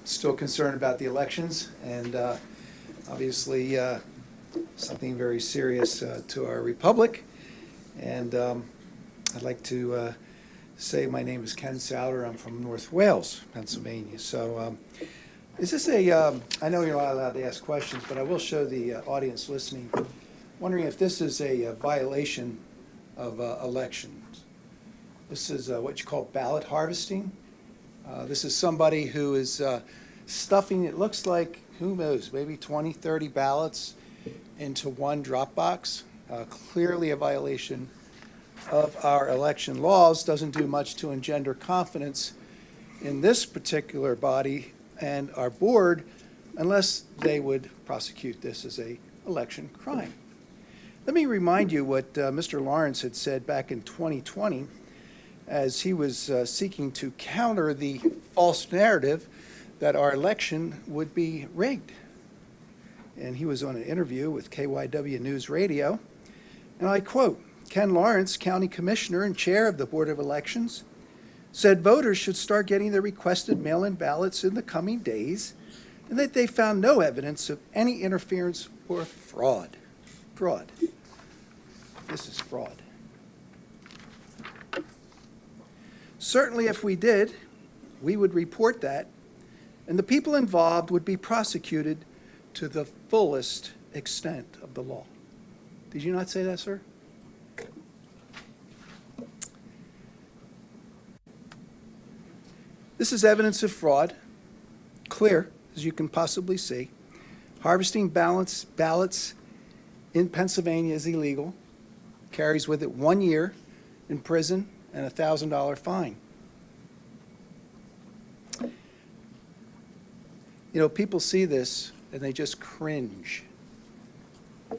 Still concerned about the elections, and obviously something very serious to our republic. And I'd like to say my name is Ken Souter. I'm from North Wales, Pennsylvania. So Is this a, I know you're not allowed to ask questions, but I will show the audience listening, wondering if this is a violation of elections. This is what you call ballot harvesting. This is somebody who is stuffing, it looks like, who knows, maybe 20, 30 ballots into one drop box. Clearly a violation of our election laws, doesn't do much to engender confidence in this particular body and our board unless they would prosecute this as a election crime. Let me remind you what Mr. Lawrence had said back in 2020 as he was seeking to counter the false narrative that our election would be rigged. And he was on an interview with KYW News Radio, and I quote, Ken Lawrence, County Commissioner and Chair of the Board of Elections, said voters should start getting their requested mail-in ballots in the coming days, and that they found no evidence of any interference or fraud. Fraud. This is fraud. Certainly, if we did, we would report that, and the people involved would be prosecuted to the fullest extent of the law. Did you not say that, sir? This is evidence of fraud, clear, as you can possibly see. Harvesting ballots in Pennsylvania is illegal, carries with it 1 year in prison and a $1,000 fine. You know, people see this and they just cringe.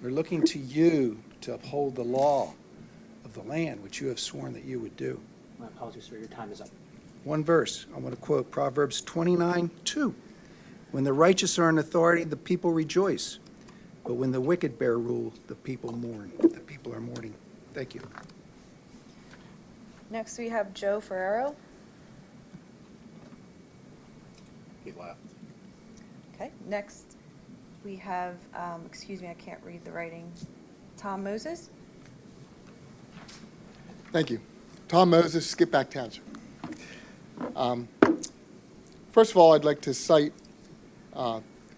We're looking to you to uphold the law of the land, which you have sworn that you would do. My apologies, sir. Your time is up. One verse, I want to quote Proverbs 29:2. When the righteous are in authority, the people rejoice. But when the wicked bear rule, the people mourn. The people are mourning. Thank you. Next, we have Joe Ferrero. He left. Okay, next, we have, excuse me, I can't read the writing. Tom Moses. Thank you. Tom Moses, Skipback Township. First of all, I'd like to cite,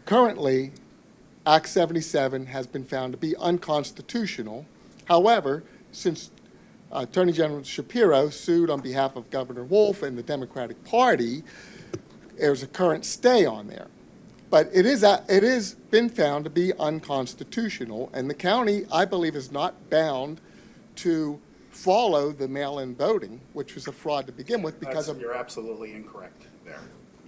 currently, Act 77 has been found to be unconstitutional. However, since Attorney General Shapiro sued on behalf of Governor Wolf and the Democratic Party, there's a current stay on there. But it is been found to be unconstitutional, and the county, I believe, is not bound to follow the mail-in voting, which was a fraud to begin with because of... You're absolutely incorrect there.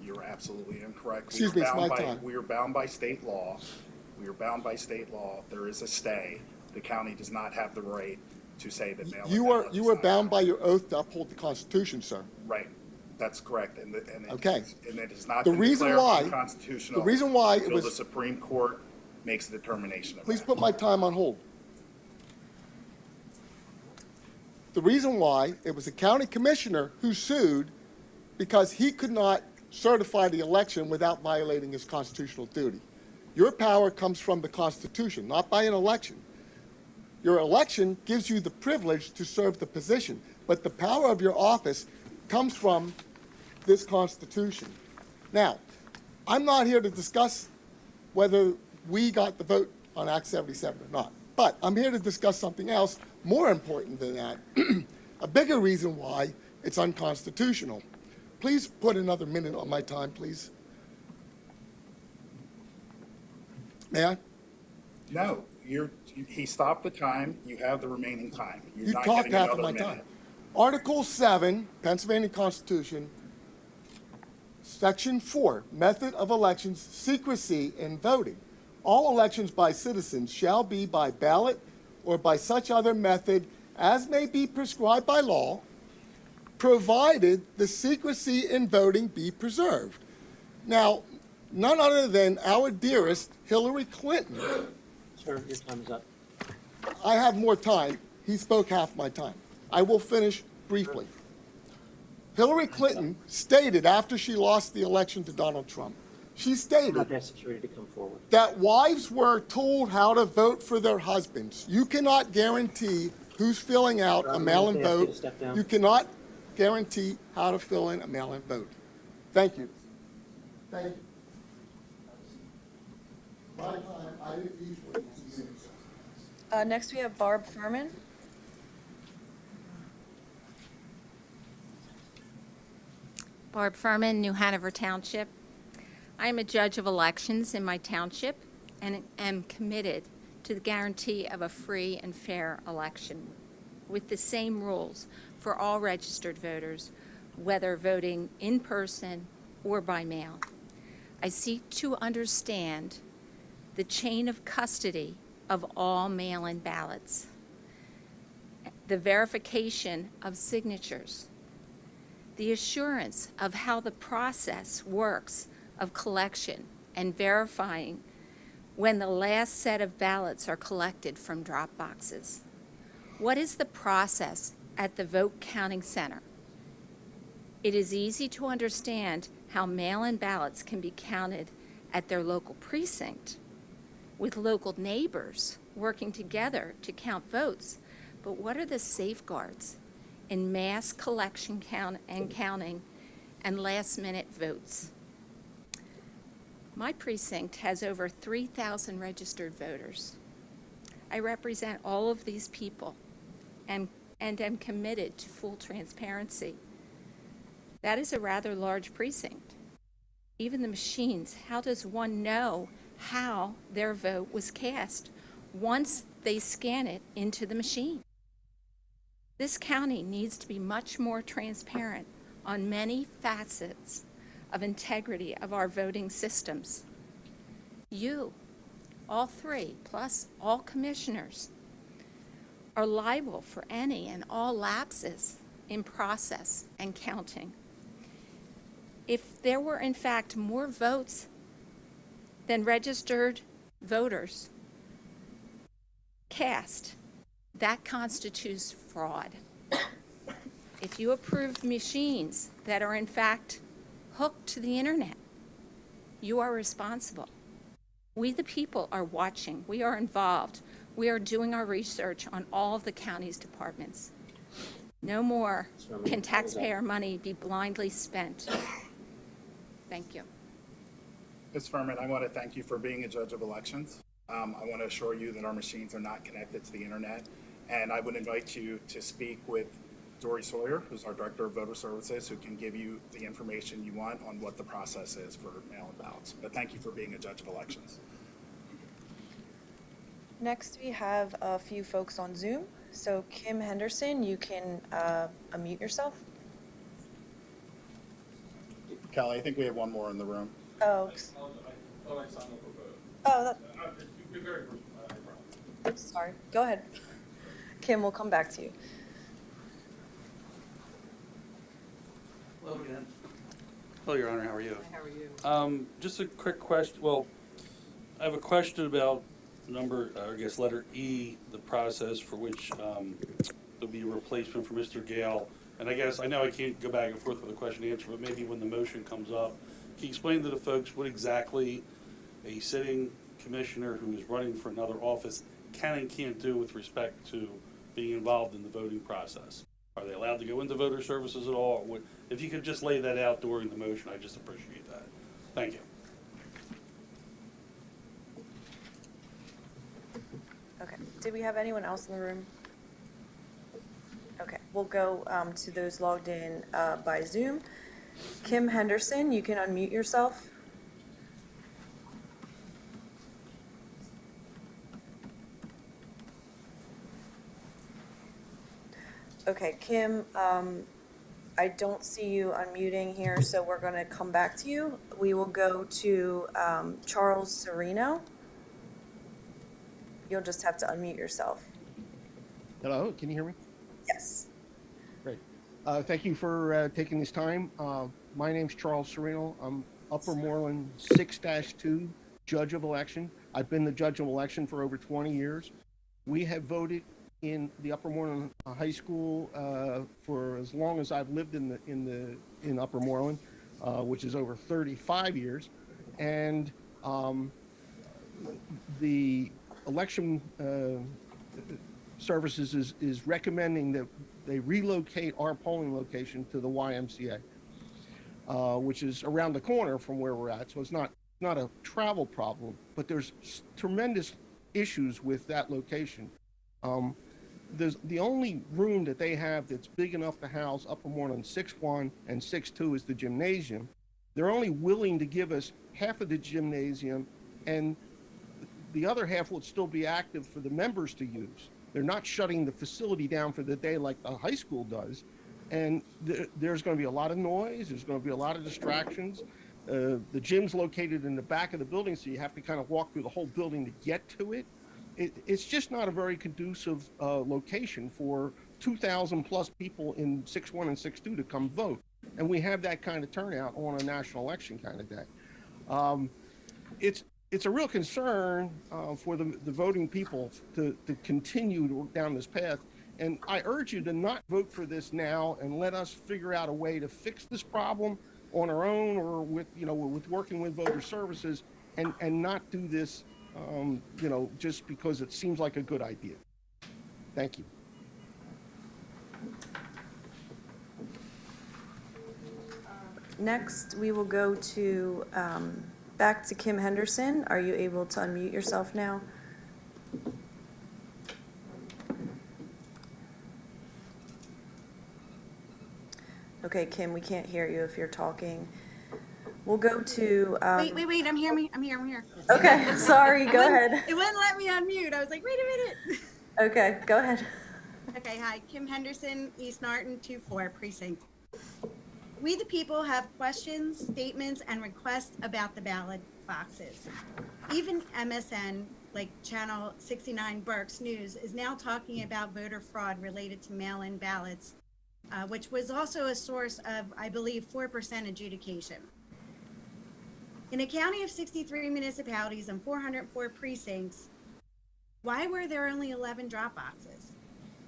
You're absolutely incorrect. Excuse me, it's my time. We are bound by state law. We are bound by state law. There is a stay. The county does not have the right to say that mail-in ballots You are bound by your oath to uphold the Constitution, sir. Right. That's correct. And it has not The been reason declared why- unconstitutional the reason why it until was- the Supreme Court makes a determination of Please that. put my time on hold. The reason why it was a county commissioner who sued because he could not certify the election without violating his constitutional duty. Your power comes from the Constitution, not by an election. Your election gives you the privilege to serve the position, but the power of your office comes from this Constitution. Now, I'm not here to discuss whether we got the vote on Act 77 or not, but I'm here to discuss something else more important than that, a bigger reason why it's unconstitutional. Please put another minute on my time, please. May I? No, he stopped the time. You have the remaining time. You're You not talked getting half of another my minute. time. Article 7, Pennsylvania Constitution, Section 4, Method of Elections, Secrecy in Voting. All elections by citizens shall be by ballot or by such other method as may be prescribed by law, provided the secrecy in voting be preserved. Now, none other than our dearest Hillary Clinton. Sir, your time is up. I have more time. He spoke half my time. I will finish briefly. Hillary Clinton stated after she lost the election to Donald Trump, she stated Not that security to come forward. that wives were told how to vote for their husbands. You cannot guarantee who's filling out a mail-in May I ask you to vote. step down? You cannot guarantee how to fill in a mail-in vote. Thank you. Thank you. Next we have Barb Furman. Barb Furman, New Hanover Township. I am a judge of elections in my township and am committed to the guarantee of a free and fair election with the same rules for all registered voters, whether voting in person or by mail. I seek to understand the chain of custody of all mail-in ballots, the verification of signatures, the assurance of how the process works of collection and verifying when the last set of ballots are collected from drop boxes. What is the process at the vote counting center? It is easy to understand how mail-in ballots can be counted at their local precinct with local neighbors working together to count votes. But what are the safeguards in mass collection counting and last-minute votes? My precinct has over 3,000 registered voters. I represent all of these people and am committed to full transparency. That is a rather large precinct. Even the machines, how does one know how their vote was cast once they scan it into the machine? This county needs to be much more transparent on many facets of integrity of our voting systems. You, all three, plus all commissioners, are liable for any and all lapses in process and counting. If there were in fact more votes than registered voters cast, that constitutes fraud. If you approve machines that are in fact hooked to the internet, you are responsible. We the people are watching, we are involved, we are doing our research on all of the county's departments. No more can taxpayer money be blindly spent. Thank you. Ms. Furman, I want to thank you for being a judge of elections. I want to assure you that our machines are not connected to the internet. And I would invite you to speak with Dori Sawyer, who's our Director of Voter Services, who can give you the information you want on what the process is for mail-in ballots. But thank you for being a judge of elections. Next we have a few folks on Zoom. So Kim Henderson, you can unmute yourself. Kelly, I think we have one more in the room. Oh. Oh, sorry. Go ahead. Kim, we'll come back to you. Hello again. Hello, Your Honor. How are you? How are you? Just a quick question. Well, I have a question about letter E, the process for which there'll be a replacement for Mr. Gale. And I know I can't go back and forth with a question and answer, but maybe when the motion comes up, can you explain to the folks what exactly a sitting commissioner who is running for another office can and can't do with respect to being involved in the voting process? Are they allowed to go into voter services at all? If you could just lay that out during the motion, I'd just appreciate that. Thank you. Okay. Did we have anyone else in the room? Okay. We'll go to those logged in by Zoom. Kim Henderson, you can unmute yourself. Okay, Kim, I don't see you unmuting here, so we're going to come back to you. We will go to Charles Serino. You'll just have to unmute yourself. Hello, can you hear me? Yes. Great. Thank you for taking this time. My name's Charles Serino. I'm Upper Moreland 6-2 Judge of Election. I've been the Judge of Election for over 20 years. We have voted in the Upper Moreland High School for as long as I've lived in Upper Moreland, which is over 35 years. And the election services is recommending that they relocate our polling location to the YMCA, which is around the corner from where we're at. So it's not not a travel problem, but there's tremendous issues with that location. There's the only room that they have that's big enough to house Upper Moreland 6-1 and 6-2 is the gymnasium. They're only willing to give us half of the gymnasium, and the other half will still be active for the members to use. They're not shutting the facility down for the day like the high school does. And there's going to be a lot of noise. There's going to be a lot of distractions. The gym's located in the back of the building, so you have to kind of walk through the whole building to get to it. It's just not a very conducive location for 2,000 plus people in 6-1 and 6-2 to come vote. And we have that kind of turnout on a national election kind of day. It's a real concern for the voting people to continue down this path. And I urge you to not vote for this now and let us figure out a way to fix this problem on our own or with working with voter services and not do this, just because it seems like a good idea. Thank you. Next, we will go to back to Kim Henderson. Are you able to unmute yourself now? Okay, Kim, we can't hear you if you're talking. We'll go to... Wait, I'm here. Okay, sorry, go ahead. It wouldn't let me unmute. I was like, wait a minute. Okay, go ahead. Okay, hi, Kim Henderson, East Norton 2-4 precinct. We the people have questions, statements, and requests about the ballot boxes. Even MSN, like Channel 69 Berks News, is now talking about voter fraud related to mail-in ballots, which was also a source of, I believe, 4% adjudication. In a county of 63 municipalities and 404 precincts, why were there only 11 drop boxes?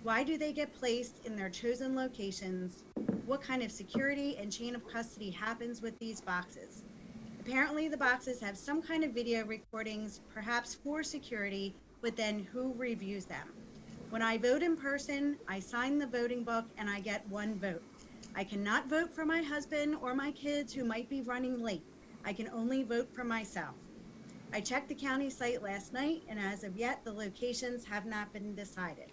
Why do they get placed in their chosen locations? What kind of security and chain of custody happens with these boxes? Apparently the boxes have some kind of video recordings, perhaps for security, but then who reviews them? When I vote in person, I sign the voting book and I get one vote. I cannot vote for my husband or my kids who might be running late. I can only vote for myself. I checked the county site last night, and as of yet, the locations have not been decided.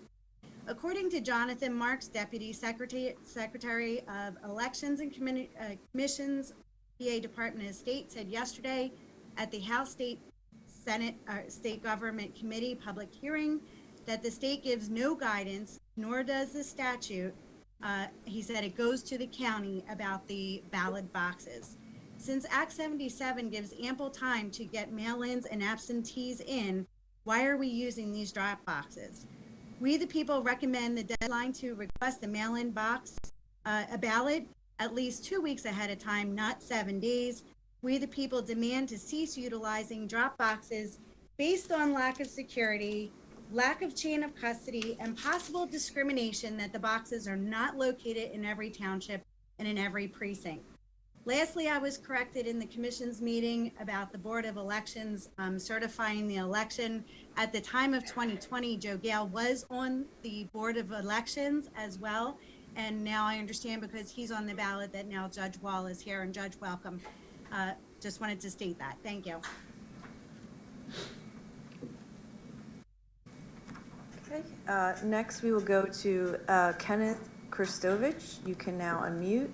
According to Jonathan Marks, Deputy Secretary of Elections and Commissions, PA Department of State, said yesterday at the House State Government Committee public hearing that the state gives no guidance, nor does the statute. He said it goes to the county about the ballot boxes. Since Act 77 gives ample time to get mail-ins and absentees in, why are we using these drop boxes? We the people recommend the deadline to request a mail-in box, a ballot, at least 2 weeks ahead of time, not 7 days. We the people demand to cease utilizing drop boxes based on lack of security, lack of chain of custody, and possible discrimination that the boxes are not located in every township and in every precinct. Lastly, I was corrected in the commission's meeting about the Board of Elections certifying the election. At the time of 2020, Gale was on the Board of Elections as well. And now I understand because he's on the ballot that now Judge Wall is here. And Judge, welcome. Just wanted to state that. Thank you. Okay, next we will go to Kenneth Christovich. You can now unmute.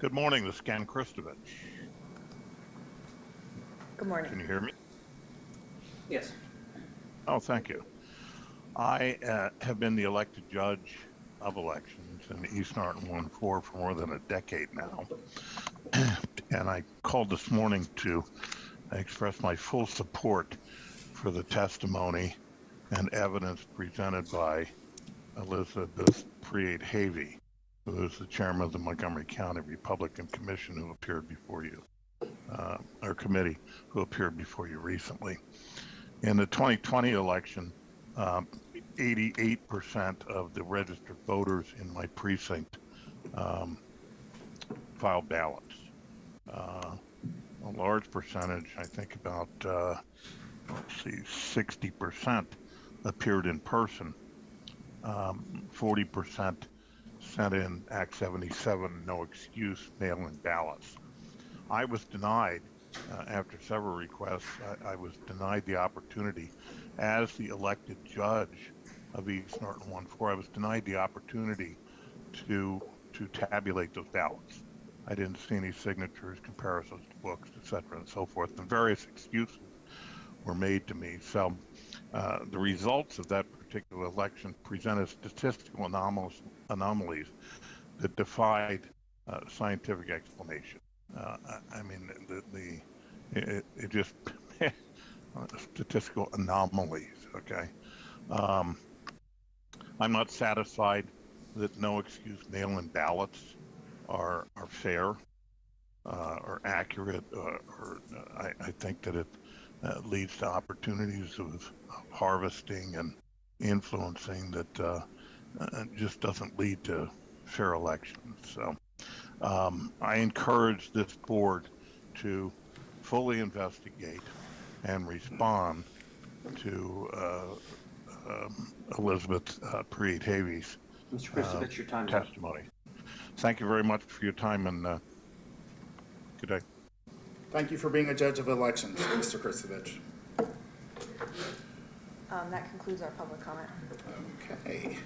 Good morning, this is Ken Christovich. Good morning. Can you hear me? Yes. Oh, thank you. I have been the elected judge of elections in East Norton 1-4 for more than a decade now. And I called this morning to express my full support for the testimony and evidence presented by Elizabeth Priade-Havey, who is the chairman of the Montgomery County Republican Commission who appeared before you, or committee who appeared before you recently. In the 2020 election, 88% of the registered voters in my precinct filed ballots. A large percentage, I think about, 60% appeared in person. 40% sent in Act 77 no excuse mail-in ballots. I was denied, after several requests, I was denied the opportunity as the elected judge of East Norton 1-4. I was denied the opportunity to tabulate those ballots. I didn't see any signatures, comparisons to books, etc., and so forth, and various excuses were made to me. So the results of that particular election presented statistical anomalies that defied scientific explanation. I mean, it just statistical anomalies. Okay, I'm not satisfied that no excuse mail-in ballots are fair or accurate, or I think that it leads to opportunities of harvesting and influencing that just doesn't lead to fair elections. So I encourage this board to fully investigate and respond to Elizabeth Priet-Havey's Mr. Christovich, your time's up. testimony. Thank you very much for your time, and good day. Thank you for being a judge of elections, Mr. Christovich. That concludes our public comment. Okay.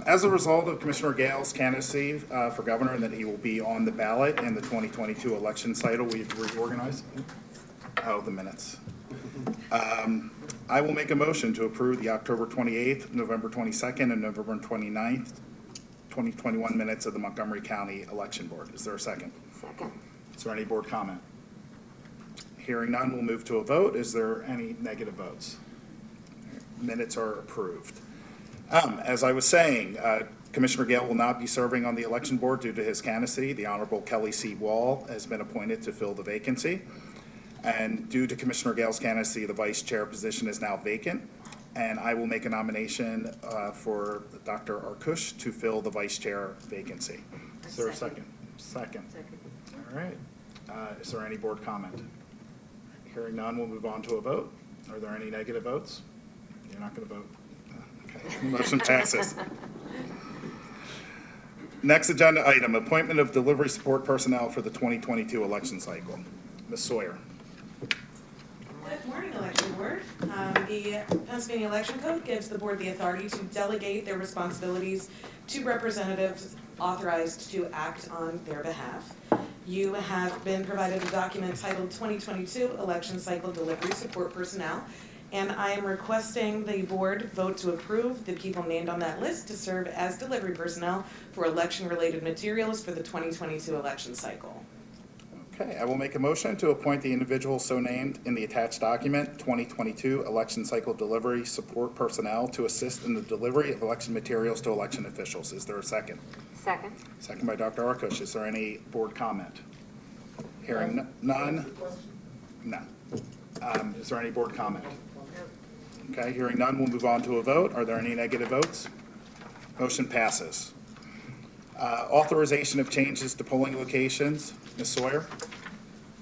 As a result of Commissioner Gale's candidacy for governor and that he will be on the ballot in the 2022 election cycle, we've reorganized. Oh, the minutes. I will make a motion to approve the October 28th, November 22nd, and November 29th, 2021 minutes of the Montgomery County Election Board. Is there a second? Second. Is there any board comment? Hearing none, we'll move to a vote. Is there any negative votes? Minutes are approved. As I was saying, Commissioner Gale will not be serving on the election board due to his candidacy. The Honorable Kelly C. Wall has been appointed to fill the vacancy. And due to Commissioner Gale's candidacy, the vice chair position is now vacant. And I will make a nomination for Dr. Arkoosh to fill the vice chair vacancy. Is there a second? Second. All right. Is there any board comment? Hearing none, we'll move on to a vote. Are there any negative votes? You're not going to vote? Okay. Motion passes. Next agenda item, appointment of delivery support personnel for the 2022 election cycle. Ms. Sawyer. Good morning, Election Board. The Pennsylvania Election Code gives the board the authority to delegate their responsibilities to representatives authorized to act on their behalf. You have been provided a document titled 2022 Election Cycle Delivery Support Personnel, and I am requesting the board vote to approve the people named on that list to serve as delivery personnel for election-related materials for the 2022 election cycle. Okay, I will make a motion to appoint the individual so named in the attached document, 2022 Election Cycle Delivery Support Personnel, to assist in the delivery of election materials to election officials. Is there a second? Second. Second by Dr. Arkoosh. Is there any board comment? Hearing none? No. Is there any board comment? Okay, hearing none, we'll move on to a vote. Are there any negative votes? Motion passes. Authorization of changes to polling locations. Ms. Sawyer?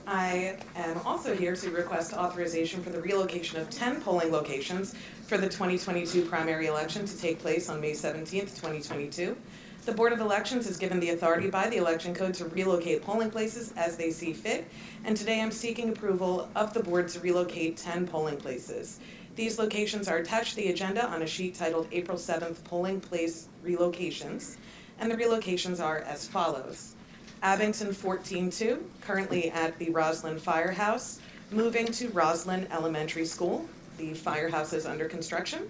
I am also here to request authorization for the relocation of 10 polling locations for the 2022 primary election to take place on May 17th, 2022. The Board of Elections is given the authority by the Election Code to relocate polling places as they see fit, and today I'm seeking approval of the board to relocate 10 polling places. These locations are attached to the agenda on a sheet titled April 7th Polling Place Relocations, and the relocations are as follows. Abington 14-2, currently at the Roslyn Firehouse, moving to Roslyn Elementary School. The firehouse is under construction.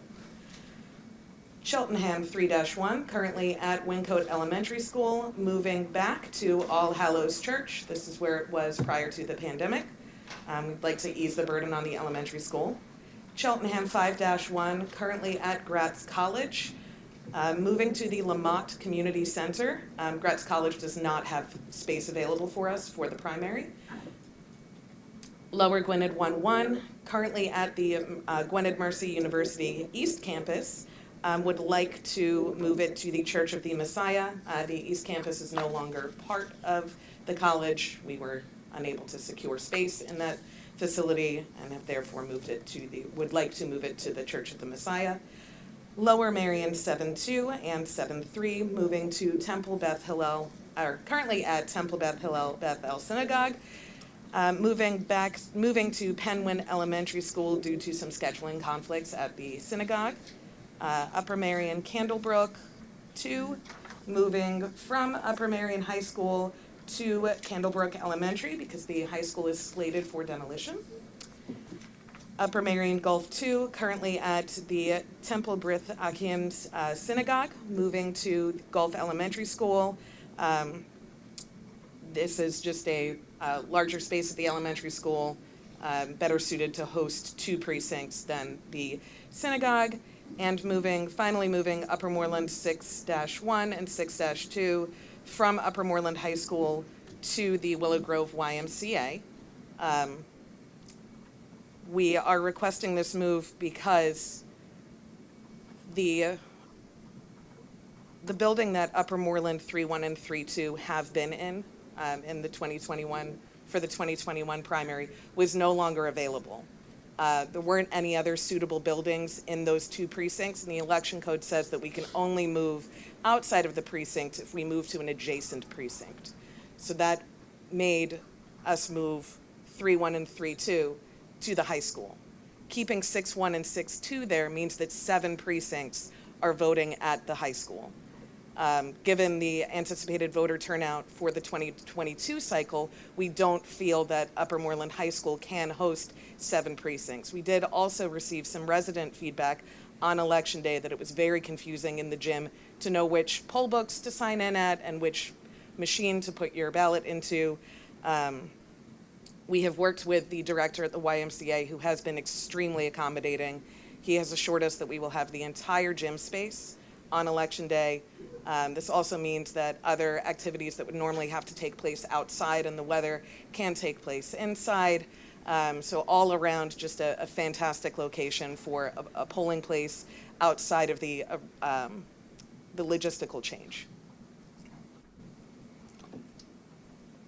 Cheltenham 3-1, currently at Wyncote Elementary School, moving back to All Hallows Church. This is where it was prior to the pandemic. We'd like to ease the burden on the elementary school. Cheltenham 5-1, currently at Gratz College, moving to the Lamont Community Center. Gratz College does not have space available for us for the primary. Lower Gwynedd 1-1, currently at the Gwynedd Mercy University East Campus, would like to move it to the Church of the Messiah. The East Campus is no longer part of the college. We were unable to secure space in that facility and have therefore moved it to would like to move it to the Church of the Messiah. Lower Marion 7-2 and 7-3, moving to Temple Beth Hillel, or currently at Temple Beth Hillel Beth El Synagogue. Moving to Penwyn Elementary School due to some scheduling conflicts at the synagogue. Upper Marion Candlebrook 2, moving from Upper Marion High School to Candlebrook Elementary because the high school is slated for demolition. Upper Marion Gulf 2, currently at the Temple Brith Achim's Synagogue, moving to Gulf Elementary School. This is just a larger space at the elementary school, better suited to host 2 precincts than the synagogue. And finally moving Upper Moreland 6-1 and 6-2 from Upper Moreland High School to the Willow Grove YMCA. We are requesting this move because the building that Upper Moreland 3-1 and 3-2 have been in the 2021 primary was no longer available. There weren't any other suitable buildings in those 2 precincts, and the election code says that we can only move outside of the precinct if we move to an adjacent precinct. So that made us move 3-1 and 3-2 to the high school. Keeping 6-1 and 6-2 there means that 7 precincts are voting at the high school. Given the anticipated voter turnout for the 2022 cycle, we don't feel that Upper Moreland High School can host 7 precincts. We did also receive some resident feedback on election day that it was very confusing in the gym to know which poll books to sign in at and which machine to put your ballot into. We have worked with the director at the YMCA who has been extremely accommodating. He has assured us that we will have the entire gym space on election day. This also means that other activities that would normally have to take place outside in the weather can take place inside. So all around, just a fantastic location for a polling place outside of the logistical change.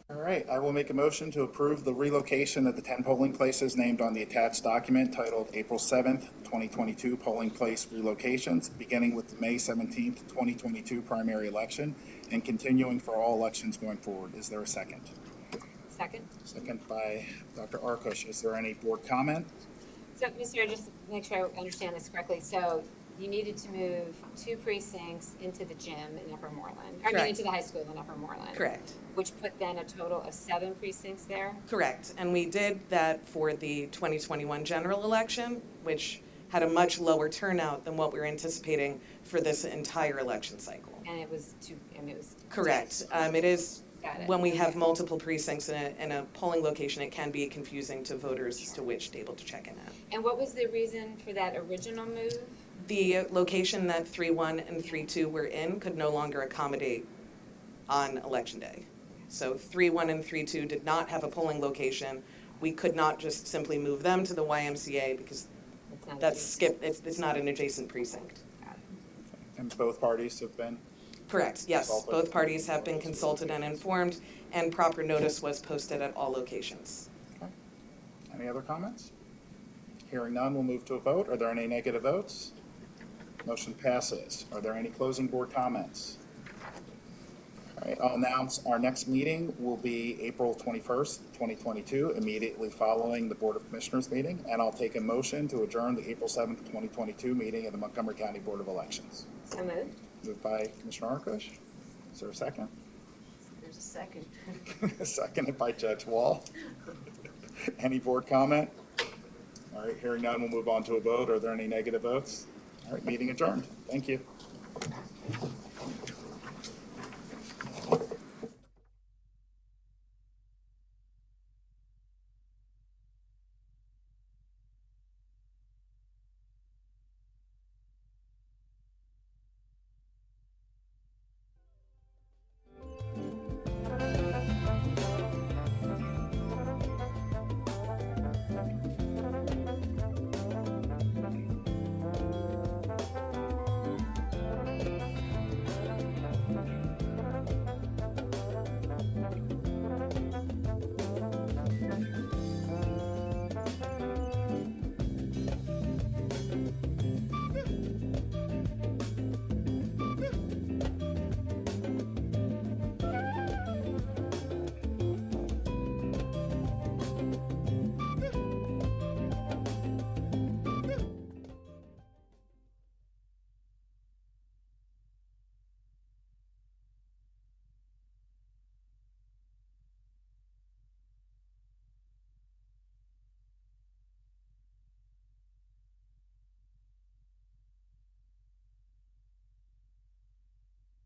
All right, I will make a motion to approve the relocation of the 10 polling places named on the attached document titled April 7th, 2022 polling place relocations, beginning with the May 17th, 2022 primary election and continuing for all elections going forward. Is there a second? Second. Second by Dr. Arkoosh. Is there any board comment? So, Mr. Just to make sure I understand this correctly. So you needed to move 2 precincts into the gym in Upper Moreland. I mean, into the high school in Upper Moreland. Correct. Which put then a total of 7 precincts there? Correct. And we did that for the 2021 general election, which had a much lower turnout than what we were anticipating for this entire election cycle. And it was Correct. It is, Got it. when we have multiple precincts in a polling location, it can be confusing to voters as to which table to check in at. And what was the reason for that original move? The location that 3-1 and 3-2 were in could no longer accommodate on election day. So 3-1 and 3-2 did not have a polling location. We could not just simply move them to the YMCA because it's not an adjacent precinct. And both parties have been? Correct, yes. Consulted. Both parties have been consulted and informed, and proper notice was posted at all locations. Okay. Any other comments? Hearing none, we'll move to a vote. Are there any negative votes? Motion passes. Are there any closing board comments? All right, I'll announce our next meeting will be April 21st, 2022, immediately following the Board of Commissioners meeting, and I'll take a motion to adjourn the April 7th, 2022 meeting of the Montgomery County Board of Elections. So moved. Moved by Commissioner Arkoosh. Is there a second? There's a second. Seconded by Judge Wall. Any board comment? All right, hearing none, we'll move on to a vote. Are there any negative votes? All right, meeting adjourned. Thank you.